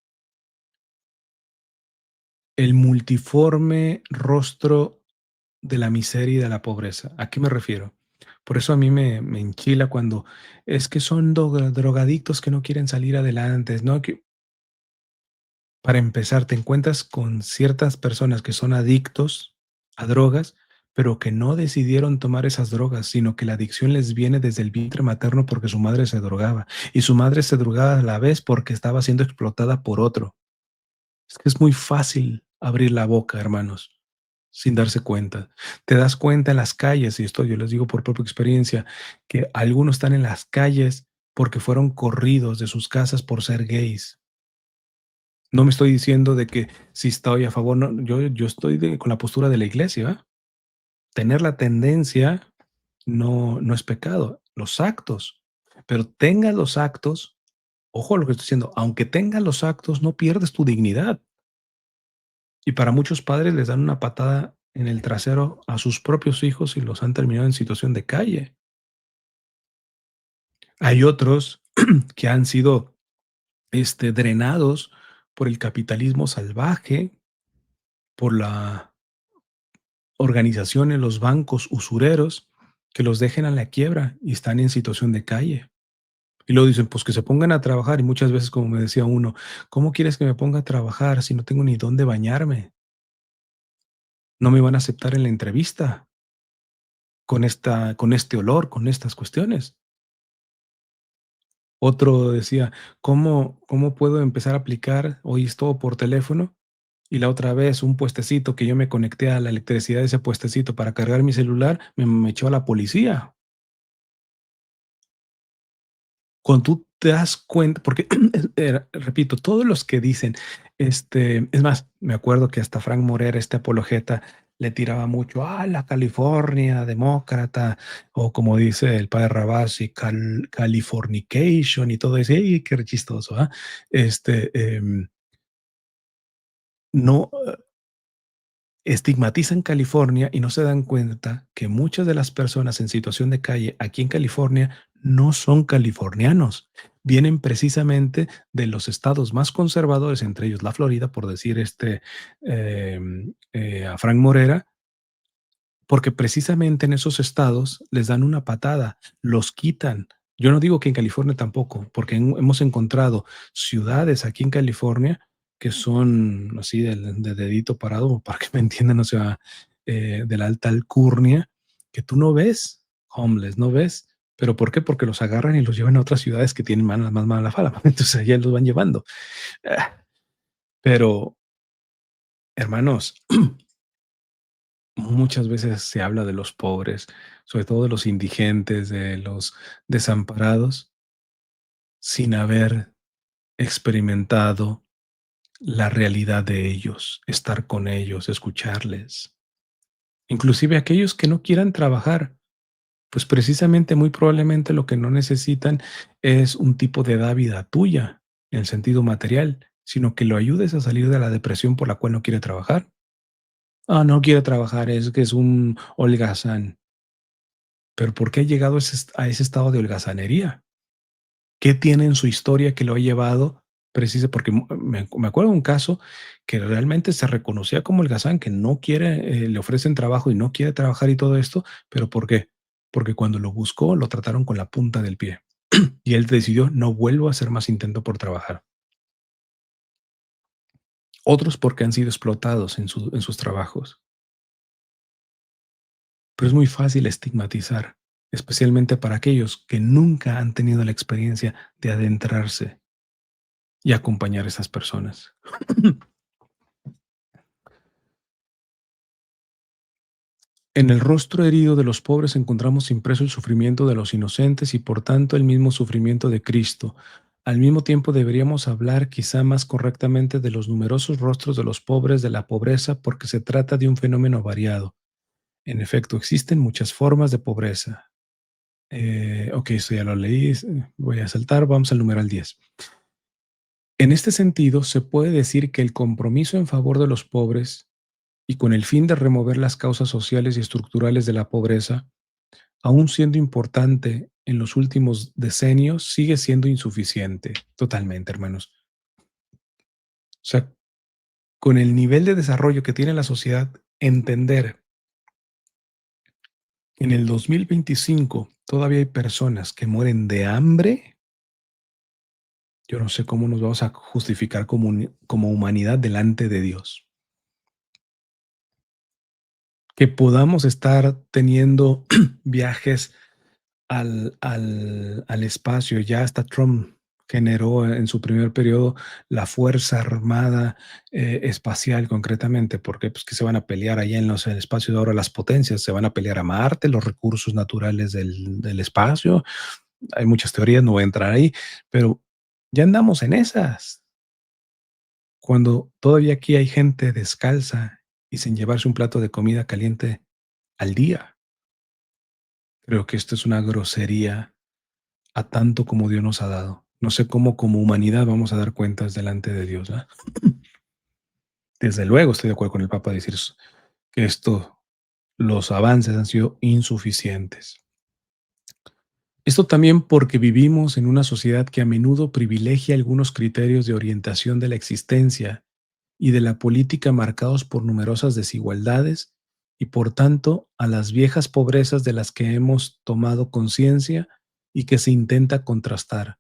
el multiforme rostro de la miseria y de la pobreza. ¿A qué me refiero? Por eso a mí me enchila cuando es que son drogadictos que no quieren salir adelante, ¿no? Que, para empezar, te encuentras con ciertas personas que son adictos a drogas, pero que no decidieron tomar esas drogas, sino que la adicción les viene desde el vientre materno porque su madre se drogaba. Y su madre se drogaba a la vez porque estaba siendo explotada por otro. Es que es muy fácil abrir la boca, hermanos, sin darse cuenta. Te das cuenta en las calles, y esto yo les digo por propia experiencia, que algunos están en las calles porque fueron corridos de sus casas por ser gays. No me estoy diciendo de que si estoy a favor, no, yo estoy con la postura de la iglesia. ¿Va? Tener la tendencia no es pecado, los actos, pero tengas los actos, ojo a lo que estoy diciendo, aunque tengas los actos, no pierdes tu dignidad. Y para muchos padres les dan una patada en el trasero a sus propios hijos y los han terminado en situación de calle. Hay otros que han sido drenados por el capitalismo salvaje, por la organizaciones, los bancos usureros, que los dejen a la quiebra y están en situación de calle. Y luego dicen, pues que se pongan a trabajar. Y muchas veces, como me decía uno, ¿cómo quieres que me ponga a trabajar si no tengo ni dónde bañarme? No me van a aceptar en la entrevista con este olor, con estas cuestiones. Otro decía, ¿cómo puedo empezar a aplicar? Hoy es todo por teléfono. Y la otra vez, un puestecito que yo me conecté a la electricidad de ese puestecito para cargar mi celular, me echó a la policía. Cuando tú te das cuenta, porque, repito, todos los que dicen, es más, me acuerdo que hasta Frank Morera, este apologeta, le tiraba mucho a la California demócrata, o como dice el padre Rabasi, Californication y todo eso, ¡y qué chistoso! ¿Ah? Este, no estigmatizan California y no se dan cuenta que muchas de las personas en situación de calle aquí en California no son californianos. Vienen precisamente de los estados más conservadores, entre ellos la Florida, por decir a Frank Morera, porque precisamente en esos estados les dan una patada, los quitan. Yo no digo que en California tampoco, porque hemos encontrado ciudades aquí en California que son así de dedito parado, para que me entiendan, o sea, de la alta alcurnia, que tú no ves homeless, no ves. ¿Pero por qué? Porque los agarran y los llevan a otras ciudades que tienen más mala fama. Entonces allá los van llevando. Ah, Pero, hermanos, muchas veces se habla de los pobres, sobre todo de los indigentes, de los desamparados, sin haber experimentado la realidad de ellos, estar con ellos, escucharles. Inclusive aquellos que no quieran trabajar, pues precisamente muy probablemente lo que no necesitan es un tipo de dávida tuya en el sentido material, sino que lo ayudes a salir de la depresión por la cual no quiere trabajar. Ah, no quiere trabajar, es que es un holgazán. Pero ¿por qué ha llegado a ese estado de holgazanería? ¿Qué tiene en su historia que lo ha llevado? Porque me acuerdo de un caso que realmente se reconocía como holgazán, que no quiere, le ofrecen trabajo y no quiere trabajar y todo esto, pero ¿por qué? Porque cuando lo buscó, lo trataron con la punta del pie y él decidió, no vuelvo a hacer más intento por trabajar. Otros porque han sido explotados en sus trabajos. Pero es muy fácil estigmatizar. especialmente para aquellos que nunca han tenido la experiencia de adentrarse y acompañar a esas personas. En el rostro herido de los pobres encontramos impreso el sufrimiento de los inocentes y por tanto el mismo sufrimiento de Cristo. Al mismo tiempo deberíamos hablar quizá más correctamente de los numerosos rostros de los pobres de la pobreza porque se trata de un fenómeno variado. En efecto, existen muchas formas de pobreza. Ok, esto ya lo leí, voy a saltar, vamos al numeral 10. En este sentido, se puede decir que el compromiso en favor de los pobres y con el fin de remover las causas sociales y estructurales de la pobreza, aún siendo importante en los últimos decenios, sigue siendo insuficiente. Totalmente, hermanos. O sea, con el nivel de desarrollo que tiene la sociedad, entender que en el 2025 todavía hay personas que mueren de hambre, yo no sé cómo nos vamos a justificar como humanidad delante de Dios. Que podamos estar teniendo viajes al espacio. Ya hasta Trump generó en su primer periodo la Fuerza Armada Espacial concretamente, porque pues, que se van a pelear allá en el espacio de ahora las potencias, se van a pelear a Marte, los recursos naturales del espacio. Hay muchas teorías, no voy a entrar ahí, pero ya andamos en esas. Cuando todavía aquí hay gente descalza y sin llevarse un plato de comida caliente al día. Creo que esto es una grosería a tanto como Dios nos ha dado. No sé cómo como humanidad vamos a dar cuentas delante de Dios, ¿verdad? Desde luego estoy de acuerdo con el Papa decir que los avances han sido insuficientes. Esto también porque vivimos en una sociedad que a menudo privilegia algunos criterios de orientación de la existencia y de la política marcados por numerosas desigualdades y por tanto a las viejas pobrezas de las que hemos tomado conciencia y que se intenta contrastar.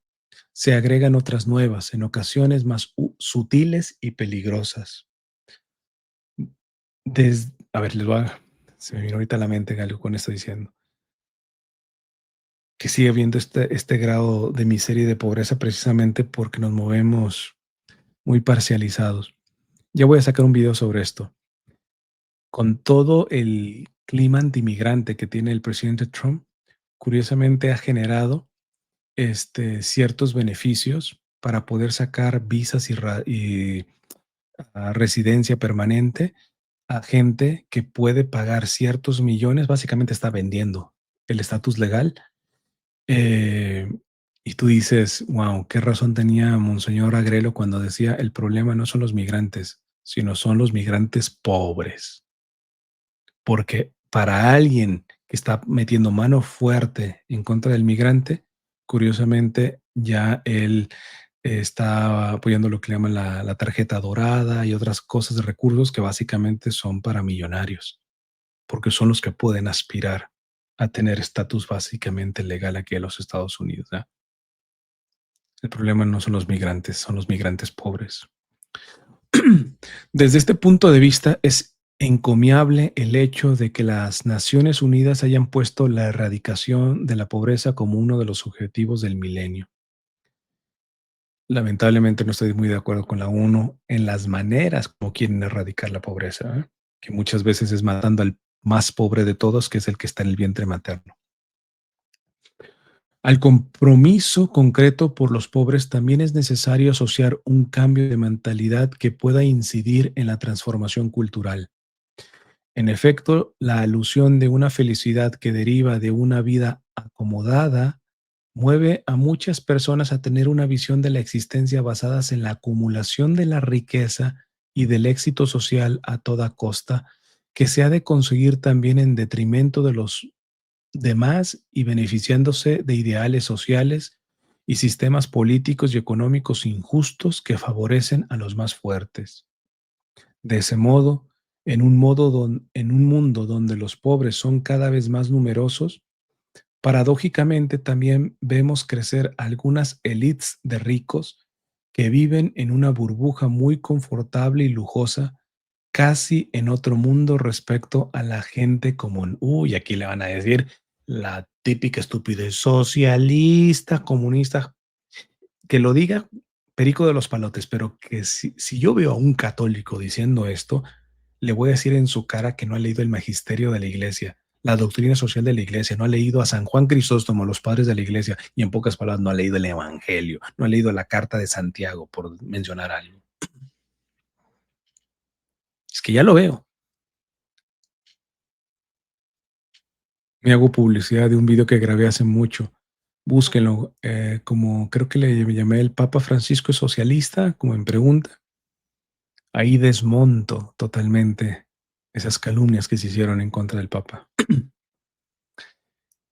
Se agregan otras nuevas, en ocasiones más sutiles y peligrosas. A ver, se me vino ahorita a la mente algo con esto diciendo, que sigue habiendo este grado de miseria y de pobreza precisamente porque nos movemos muy parcializados. Ya voy a sacar un video sobre esto. Con todo el clima antimigrante que tiene el presidente Trump, curiosamente ha generado ciertos beneficios para poder sacar visas y a residencia permanente a gente que puede pagar ciertos millones, básicamente está vendiendo el estatus legal. eh, y tú dices, wow, qué razón tenía Monseñor Agrelo cuando decía el problema no son los migrantes, sino son los migrantes pobres. Porque para alguien que está metiendo mano fuerte en contra del migrante, curiosamente ya él está apoyando lo que le llaman la tarjeta dorada y otras cosas de recursos que básicamente son para millonarios, porque son los que pueden aspirar a tener estatus básicamente legal aquí en los Estados Unidos, ¿verdad? El problema no son los migrantes, son los migrantes pobres. Desde este punto de vista, es encomiable el hecho de que las Naciones Unidas hayan puesto la erradicación de la pobreza como uno de los objetivos del milenio. Lamentablemente no estoy muy de acuerdo con la ONU en las maneras como quieren erradicar la pobreza, ¿eh? Que muchas veces es matando al más pobre de todos, que es el que está en el vientre materno. Al compromiso concreto por los pobres también es necesario asociar un cambio de mentalidad que pueda incidir en la transformación cultural. En efecto, la alusión de una felicidad que deriva de una vida acomodada mueve a muchas personas a tener una visión de la existencia basadas en la acumulación de la riqueza y del éxito social a toda costa, que se ha de conseguir también en detrimento de los demás y beneficiándose de ideales sociales y sistemas políticos y económicos injustos que favorecen a los más fuertes. De ese modo, en un mundo donde los pobres son cada vez más numerosos, paradójicamente también vemos crecer algunas élites de ricos que viven en una burbuja muy confortable y lujosa, casi en otro mundo respecto a la gente común. Uy, aquí le van a decir la típica estupidez, socialista, comunista, que lo diga Perico de los Palotes, pero que si yo veo a un católico diciendo esto, le voy a decir en su cara que no ha leído el magisterio de la iglesia, la doctrina social de la iglesia, no ha leído a San Juan Crisóstomo, los padres de la iglesia, y en pocas palabras, no ha leído el evangelio, no ha leído la carta de Santiago, por mencionar algo. Es que ya lo veo. Me hago publicidad de un video que grabé hace mucho. Búsquenlo, como creo que le llamé El Papa Francisco es socialista, como en pregunta. Ahí desmonto totalmente esas calumnias que se hicieron en contra del Papa.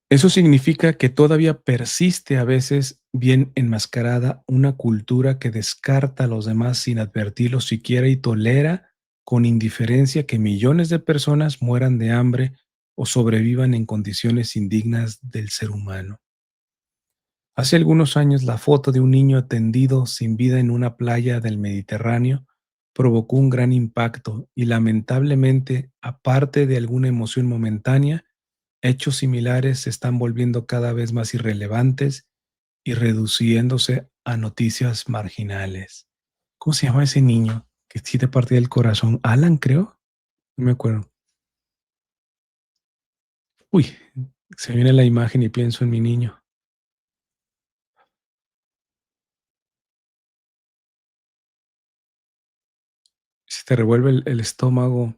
Eso significa que todavía persiste a veces bien enmascarada una cultura que descarta a los demás sin advertirlos siquiera y tolera con indiferencia que millones de personas mueran de hambre o sobrevivan en condiciones indignas del ser humano. Hace algunos años la foto de un niño tendido sin vida en una playa del Mediterráneo provocó un gran impacto y lamentablemente, aparte de alguna emoción momentánea, hechos similares se están volviendo cada vez más irrelevantes y reduciéndose a noticias marginales. ¿Cómo se llama ese niño que sí te partía el corazón? Alan, creo. No me acuerdo. Uy, se viene la imagen y pienso en mi niño. Se te revuelve el estómago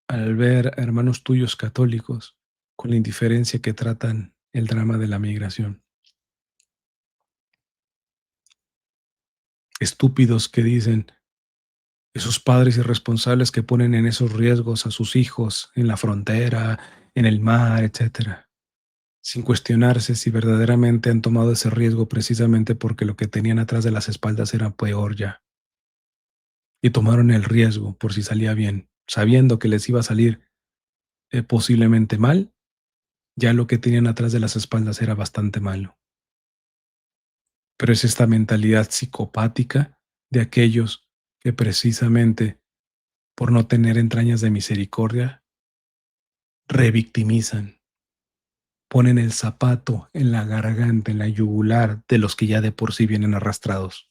al ver a hermanos tuyos católicos con la indiferencia que tratan el drama de la migración. Estúpidos que dicen, esos padres irresponsables que ponen en esos riesgos a sus hijos en la frontera, en el mar, etcétera, sin cuestionarse si verdaderamente han tomado ese riesgo precisamente porque lo que tenían atrás de las espaldas era peor ya. Y tomaron el riesgo por si salía bien, sabiendo que les iba a salir posiblemente mal, ya lo que tenían atrás de las espaldas era bastante malo. Pero es esta mentalidad psicopática de aquellos que precisamente por no tener entrañas de misericordia, revictimizan, ponen el zapato en la garganta, en la yugular de los que ya de por sí vienen arrastrados.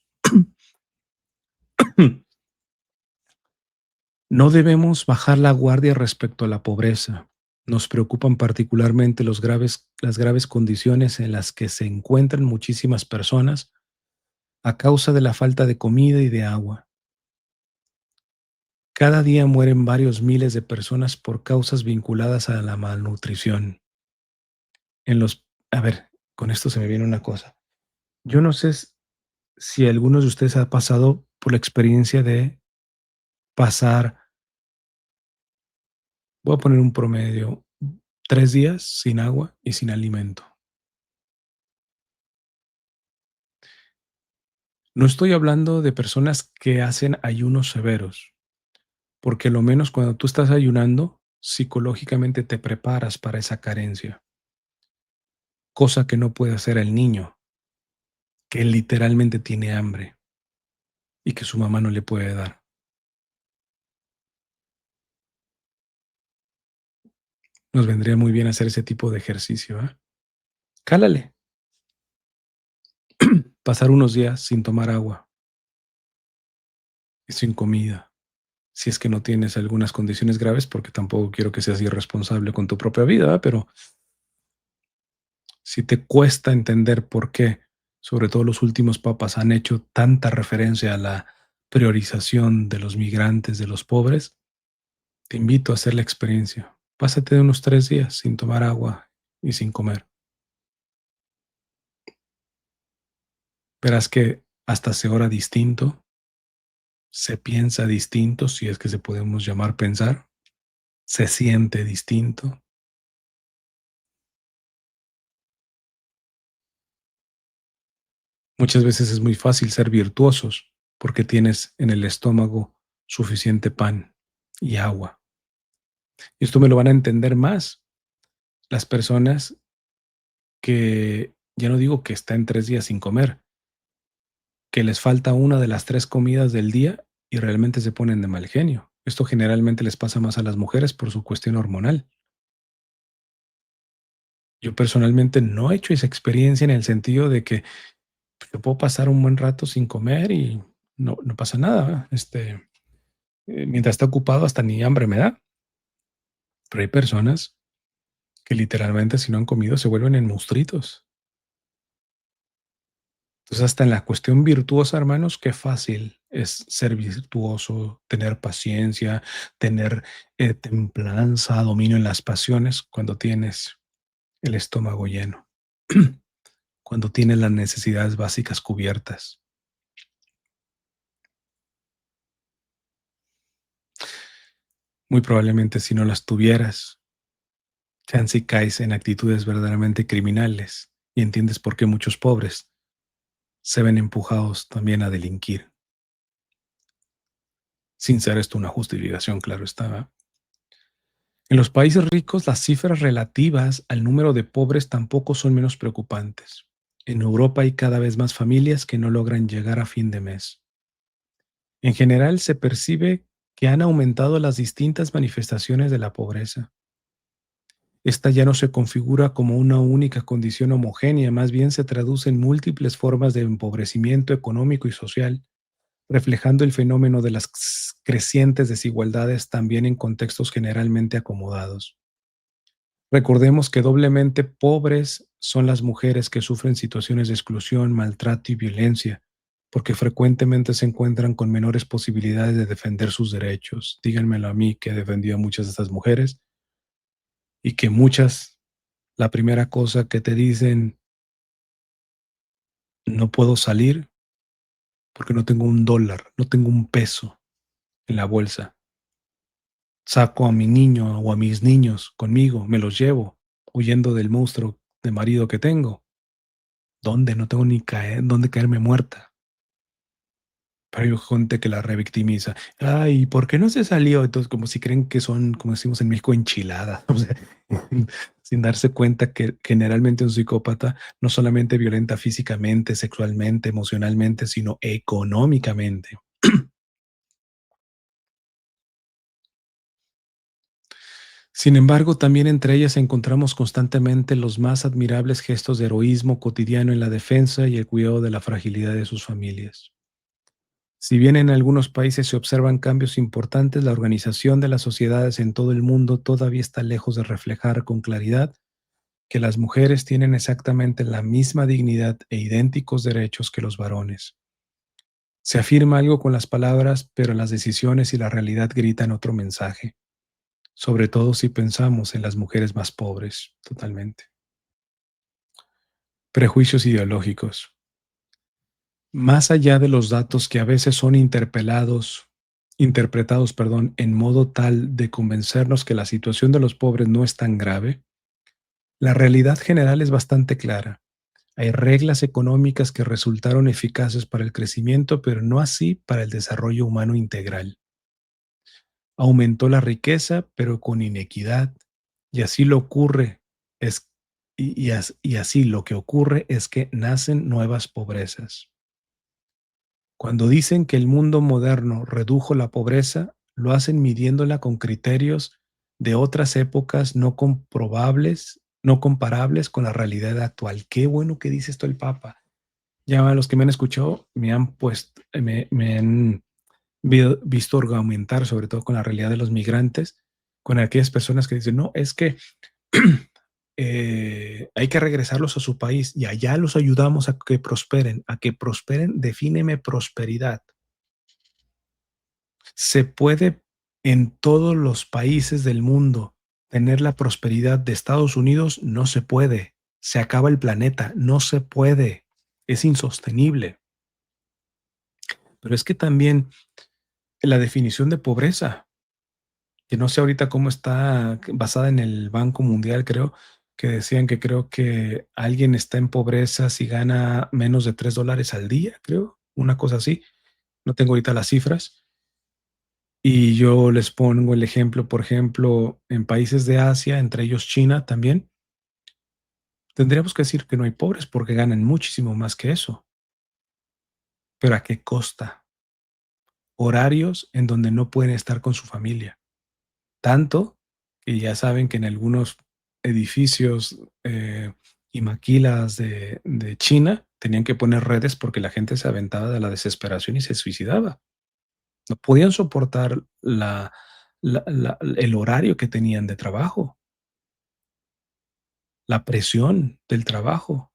No debemos bajar la guardia respecto a la pobreza. Nos preocupan particularmente las graves condiciones en las que se encuentran muchísimas personas a causa de la falta de comida y de agua. Cada día mueren varios miles de personas por causas vinculadas a la malnutrición. A ver, con esto se me viene una cosa. Yo no sé si algunos de ustedes ha pasado por la experiencia de pasar, voy a poner un promedio, 3 días sin agua y sin alimento. No estoy hablando de personas que hacen ayunos severos, porque lo menos cuando tú estás ayunando, psicológicamente te preparas para esa carencia, cosa que no puede hacer el niño, que literalmente tiene hambre y que su mamá no le puede dar. Nos vendría muy bien hacer ese tipo de ejercicio, ¿eh? Cálale, pasar unos días sin tomar agua y sin comida, si es que no tienes algunas condiciones graves, porque tampoco quiero que seas irresponsable con tu propia vida, ¿verdad? Pero si te cuesta entender por qué, sobre todo los últimos papas han hecho tanta referencia a la priorización de los migrantes, de los pobres, te invito a hacer la experiencia. Pásate de unos 3 días sin tomar agua y sin comer. Verás que hasta se ora distinto, se piensa distinto, si es que se podemos llamar pensar, se siente distinto. Muchas veces es muy fácil ser virtuosos porque tienes en el estómago suficiente pan y agua. Y esto me lo van a entender más las personas que, ya no digo que están 3 días sin comer, que les falta una de las 3 comidas del día y realmente se ponen de mal genio. Esto generalmente les pasa más a las mujeres por su cuestión hormonal. Yo personalmente no he hecho esa experiencia en el sentido de que yo puedo pasar un buen rato sin comer y no pasa nada, ¿verdad? Mientras está ocupado hasta ni hambre me da, pero hay personas que literalmente si no han comido se vuelven en monstruitos. Entonces, hasta en la cuestión virtuosa, hermanos, qué fácil es ser virtuoso, tener paciencia, tener templanza, dominio en las pasiones cuando tienes el estómago lleno, cuando tienes las necesidades básicas cubiertas. Muy probablemente si no las tuvieras, chance y caes en actitudes verdaderamente criminales y entiendes por qué muchos pobres se ven empujados también a delinquir, sin ser esto una justificación, claro está. ¿Va? En los países ricos, las cifras relativas al número de pobres tampoco son menos preocupantes. En Europa hay cada vez más familias que no logran llegar a fin de mes. En general, se percibe que han aumentado las distintas manifestaciones de la pobreza. Esta ya no se configura como una única condición homogénea, más bien se traduce en múltiples formas de empobrecimiento económico y social, reflejando el fenómeno de las crecientes desigualdades también en contextos generalmente acomodados. Recordemos que doblemente pobres son las mujeres que sufren situaciones de exclusión, maltrato y violencia, porque frecuentemente se encuentran con menores posibilidades de defender sus derechos. Díganmelo a mí, que he defendido a muchas de estas mujeres y que muchas, la primera cosa que te dicen, no puedo salir porque no tengo un dólar, no tengo un peso en la bolsa. Saco a mi niño o a mis niños conmigo, me los llevo, huyendo del monstruo de marido que tengo. ¿Dónde? No tengo ni dónde caerme muerta. Pero hay gente que la revictimiza. Ay, ¿por qué no se salió? Entonces, como si creen que son, como decimos en México, enchiladas. O sea, sin darse cuenta que generalmente un psicópata no solamente violenta físicamente, sexualmente, emocionalmente, sino económicamente. Sin embargo, también entre ellas encontramos constantemente los más admirables gestos de heroísmo cotidiano en la defensa y el cuidado de la fragilidad de sus familias. Si bien en algunos países se observan cambios importantes, la organización de las sociedades en todo el mundo todavía está lejos de reflejar con claridad que las mujeres tienen exactamente la misma dignidad e idénticos derechos que los varones. Se afirma algo con las palabras, pero las decisiones y la realidad gritan otro mensaje, sobre todo si pensamos en las mujeres más pobres, totalmente. Prejuicios ideológicos. Más allá de los datos que a veces son interpretados, perdón, en modo tal de convencernos que la situación de los pobres no es tan grave, la realidad general es bastante clara. Hay reglas económicas que resultaron eficaces para el crecimiento, pero no así para el desarrollo humano integral. Aumentó la riqueza, pero con inequidad, y así lo ocurre es y así lo que ocurre es que nacen nuevas pobrezas. Cuando dicen que el mundo moderno redujo la pobreza, lo hacen midiéndola con criterios de otras épocas no comparables con la realidad actual. Qué bueno que dice esto el Papa. Ya los que me han escuchado me han puesto, me han visto argumentar, sobre todo con la realidad de los migrantes, con aquellas personas que dicen, no, es que hay que regresarlos a su país y allá los ayudamos a que prosperen. A que prosperen, defíneme prosperidad. ¿Se puede en todos los países del mundo tener la prosperidad de Estados Unidos? No se puede. Se acaba el planeta. No se puede. Es insostenible. Pero es que también la definición de pobreza, que no sé ahorita cómo está basada en el Banco Mundial, creo, que decían que creo que alguien está en pobreza si gana menos de $3 al día, creo, una cosa así. No tengo ahorita las cifras. Y yo les pongo el ejemplo, por ejemplo, en países de Asia, entre ellos China también, tendríamos que decir que no hay pobres porque ganan muchísimo más que eso. Pero ¿a qué costa? Horarios en donde no pueden estar con su familia. Tanto que ya saben que en algunos edificios y maquilas de China tenían que poner redes porque la gente se aventaba de la desesperación y se suicidaba. No podían soportar el horario que tenían de trabajo, la presión del trabajo,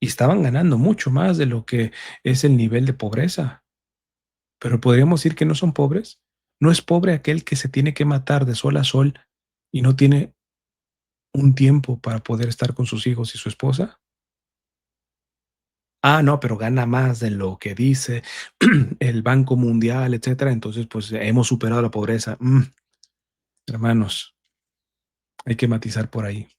y estaban ganando mucho más de lo que es el nivel de pobreza. Pero podríamos decir que no son pobres. No es pobre aquel que se tiene que matar de sol a sol y no tiene un tiempo para poder estar con sus hijos y su esposa. Ah, no, pero gana más de lo que dice el Banco Mundial, etcétera. Entonces, pues hemos superado la pobreza. Hermanos, hay que matizar por ahí.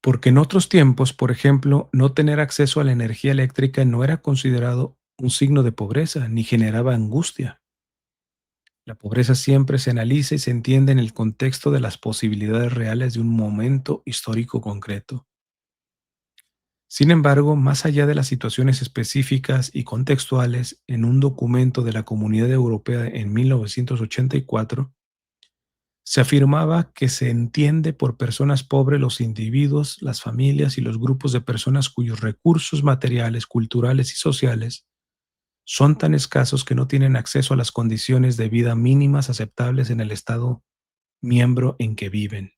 Porque en otros tiempos, por ejemplo, no tener acceso a la energía eléctrica no era considerado un signo de pobreza ni generaba angustia. La pobreza siempre se analiza y se entiende en el contexto de las posibilidades reales de un momento histórico concreto. Sin embargo, más allá de las situaciones específicas y contextuales, en un documento de la Comunidad Europea en 1984, se afirmaba que se entiende por personas pobres los individuos, las familias y los grupos de personas cuyos recursos materiales, culturales y sociales son tan escasos que no tienen acceso a las condiciones de vida mínimas aceptables en el Estado miembro en que viven.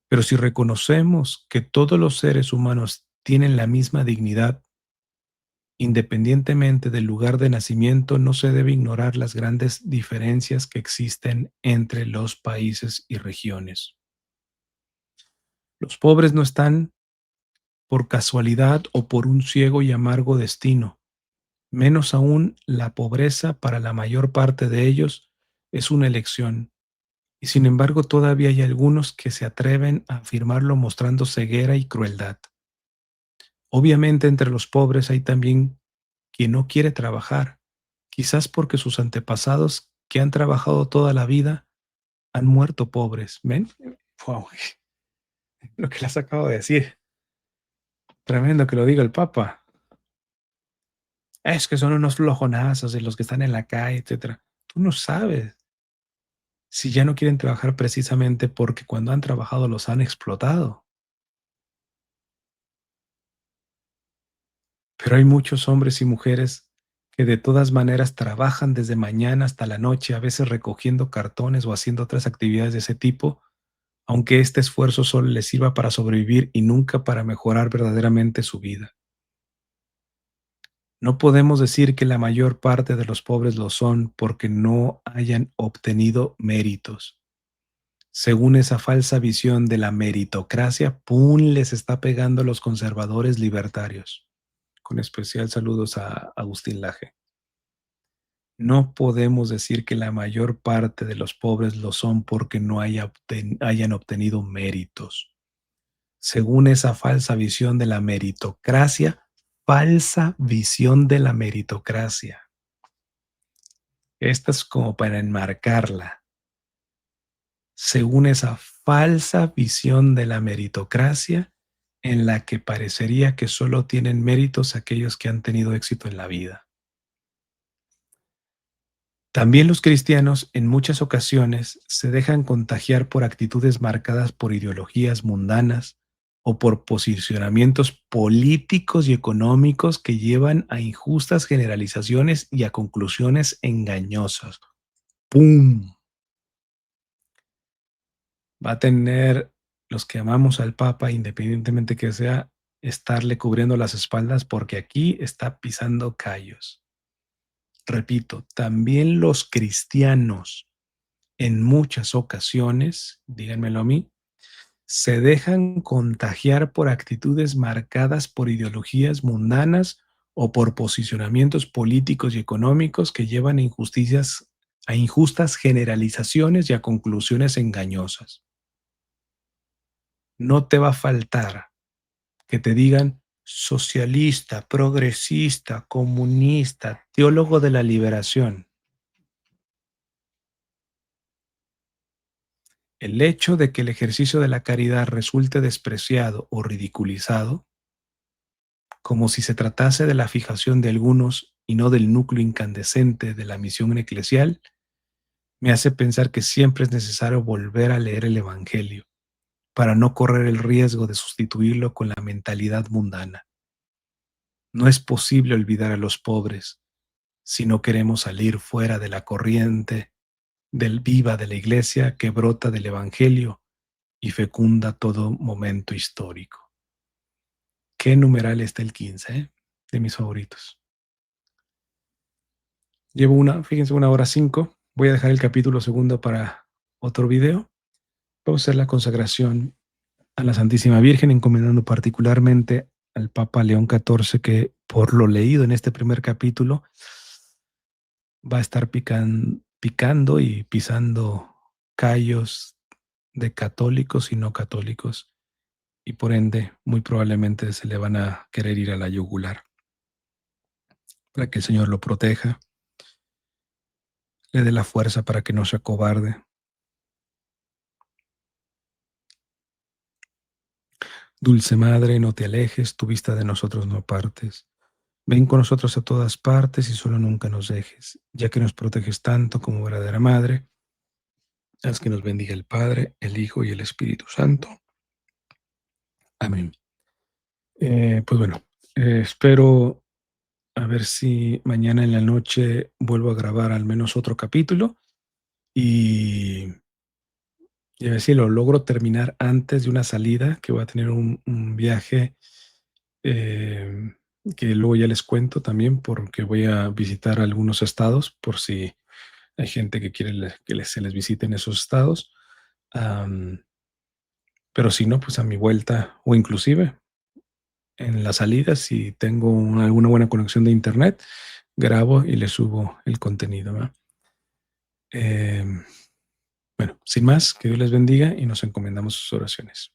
Pero si reconocemos que todos los seres humanos tienen la misma dignidad, independientemente del lugar de nacimiento, no se debe ignorar las grandes diferencias que existen entre los países y regiones. Los pobres no están por casualidad o por un ciego y amargo destino. Menos aún, la pobreza para la mayor parte de ellos es una elección. Y sin embargo, todavía hay algunos que se atreven a afirmarlo mostrando ceguera y crueldad. Obviamente, entre los pobres hay también quien no quiere trabajar, quizás porque sus antepasados que han trabajado toda la vida han muerto pobres. ¿Ven? Wow, lo que les acabo de decir. Tremendo que lo diga el Papa. Es que son unos flojonazos de los que están en la calle, etcétera. Tú no sabes si ya no quieren trabajar precisamente porque cuando han trabajado los han explotado. Pero hay muchos hombres y mujeres que de todas maneras trabajan desde mañana hasta la noche, a veces recogiendo cartones o haciendo otras actividades de ese tipo, aunque este esfuerzo solo les sirva para sobrevivir y nunca para mejorar verdaderamente su vida. No podemos decir que la mayor parte de los pobres lo son porque no hayan obtenido méritos. Según esa falsa visión de la meritocracia, ¡pum!, les está pegando a los conservadores libertarios. Con especial saludos a Agustín Laje. No podemos decir que la mayor parte de los pobres lo son porque no hayan obtenido méritos. Según esa falsa visión de la meritocracia, falsa visión de la meritocracia. Esta es como para enmarcarla. Según esa falsa visión de la meritocracia, en la que parecería que solo tienen méritos aquellos que han tenido éxito en la vida. También los cristianos en muchas ocasiones se dejan contagiar por actitudes marcadas por ideologías mundanas o por posicionamientos políticos y económicos que llevan a injustas generalizaciones y a conclusiones engañosas. ¡Pum! Va a tener los que amamos al Papa, independientemente que sea, estarle cubriendo las espaldas porque aquí está pisando callos. Repito, también los cristianos en muchas ocasiones, díganmelo a mí, se dejan contagiar por actitudes marcadas por ideologías mundanas o por posicionamientos políticos y económicos que llevan a injustas generalizaciones y a conclusiones engañosas. No te va a faltar que te digan socialista, progresista, comunista, teólogo de la liberación. El hecho de que el ejercicio de la caridad resulte despreciado o ridiculizado como si se tratase de la fijación de algunos y no del núcleo incandescente de la misión eclesial, me hace pensar que siempre es necesario volver a leer el Evangelio para no correr el riesgo de sustituirlo con la mentalidad mundana. No es posible olvidar a los pobres si no queremos salir fuera de la corriente del viva de la Iglesia que brota del Evangelio y fecunda todo momento histórico. ¿Qué numeral está el 15? De mis favoritos. Llevo fíjense, 1 hora 5. Voy a dejar el capítulo segundo para otro video. Vamos a hacer la consagración a la Santísima Virgen, encomendando particularmente al Papa León XIV, que por lo leído en este primer capítulo va a estar picando y pisando callos de católicos y no católicos, y por ende muy probablemente se le van a querer ir a la yugular, para que el Señor lo proteja, le dé la fuerza para que no sea cobarde. Dulce Madre, no te alejes, tu vista de nosotros no apartes. Ven con nosotros a todas partes y solo nunca nos dejes, ya que nos proteges tanto como verdadera Madre. Haz que nos bendiga el Padre, el Hijo y el Espíritu Santo. Amén. Pues bueno, espero a ver si mañana en la noche vuelvo a grabar al menos otro capítulo y, y a ver si lo logro terminar antes de una salida, que voy a tener un viaje eh, que luego ya les cuento también, porque voy a visitar algunos estados por si hay gente que quiere se les visiten esos estados. Am, pero si no, pues a mi vuelta o inclusive en la salida, si tengo alguna buena conexión de internet, grabo y le subo el contenido, ¿verdad? Bueno, sin más, que Dios les bendiga y nos encomendamos sus oraciones.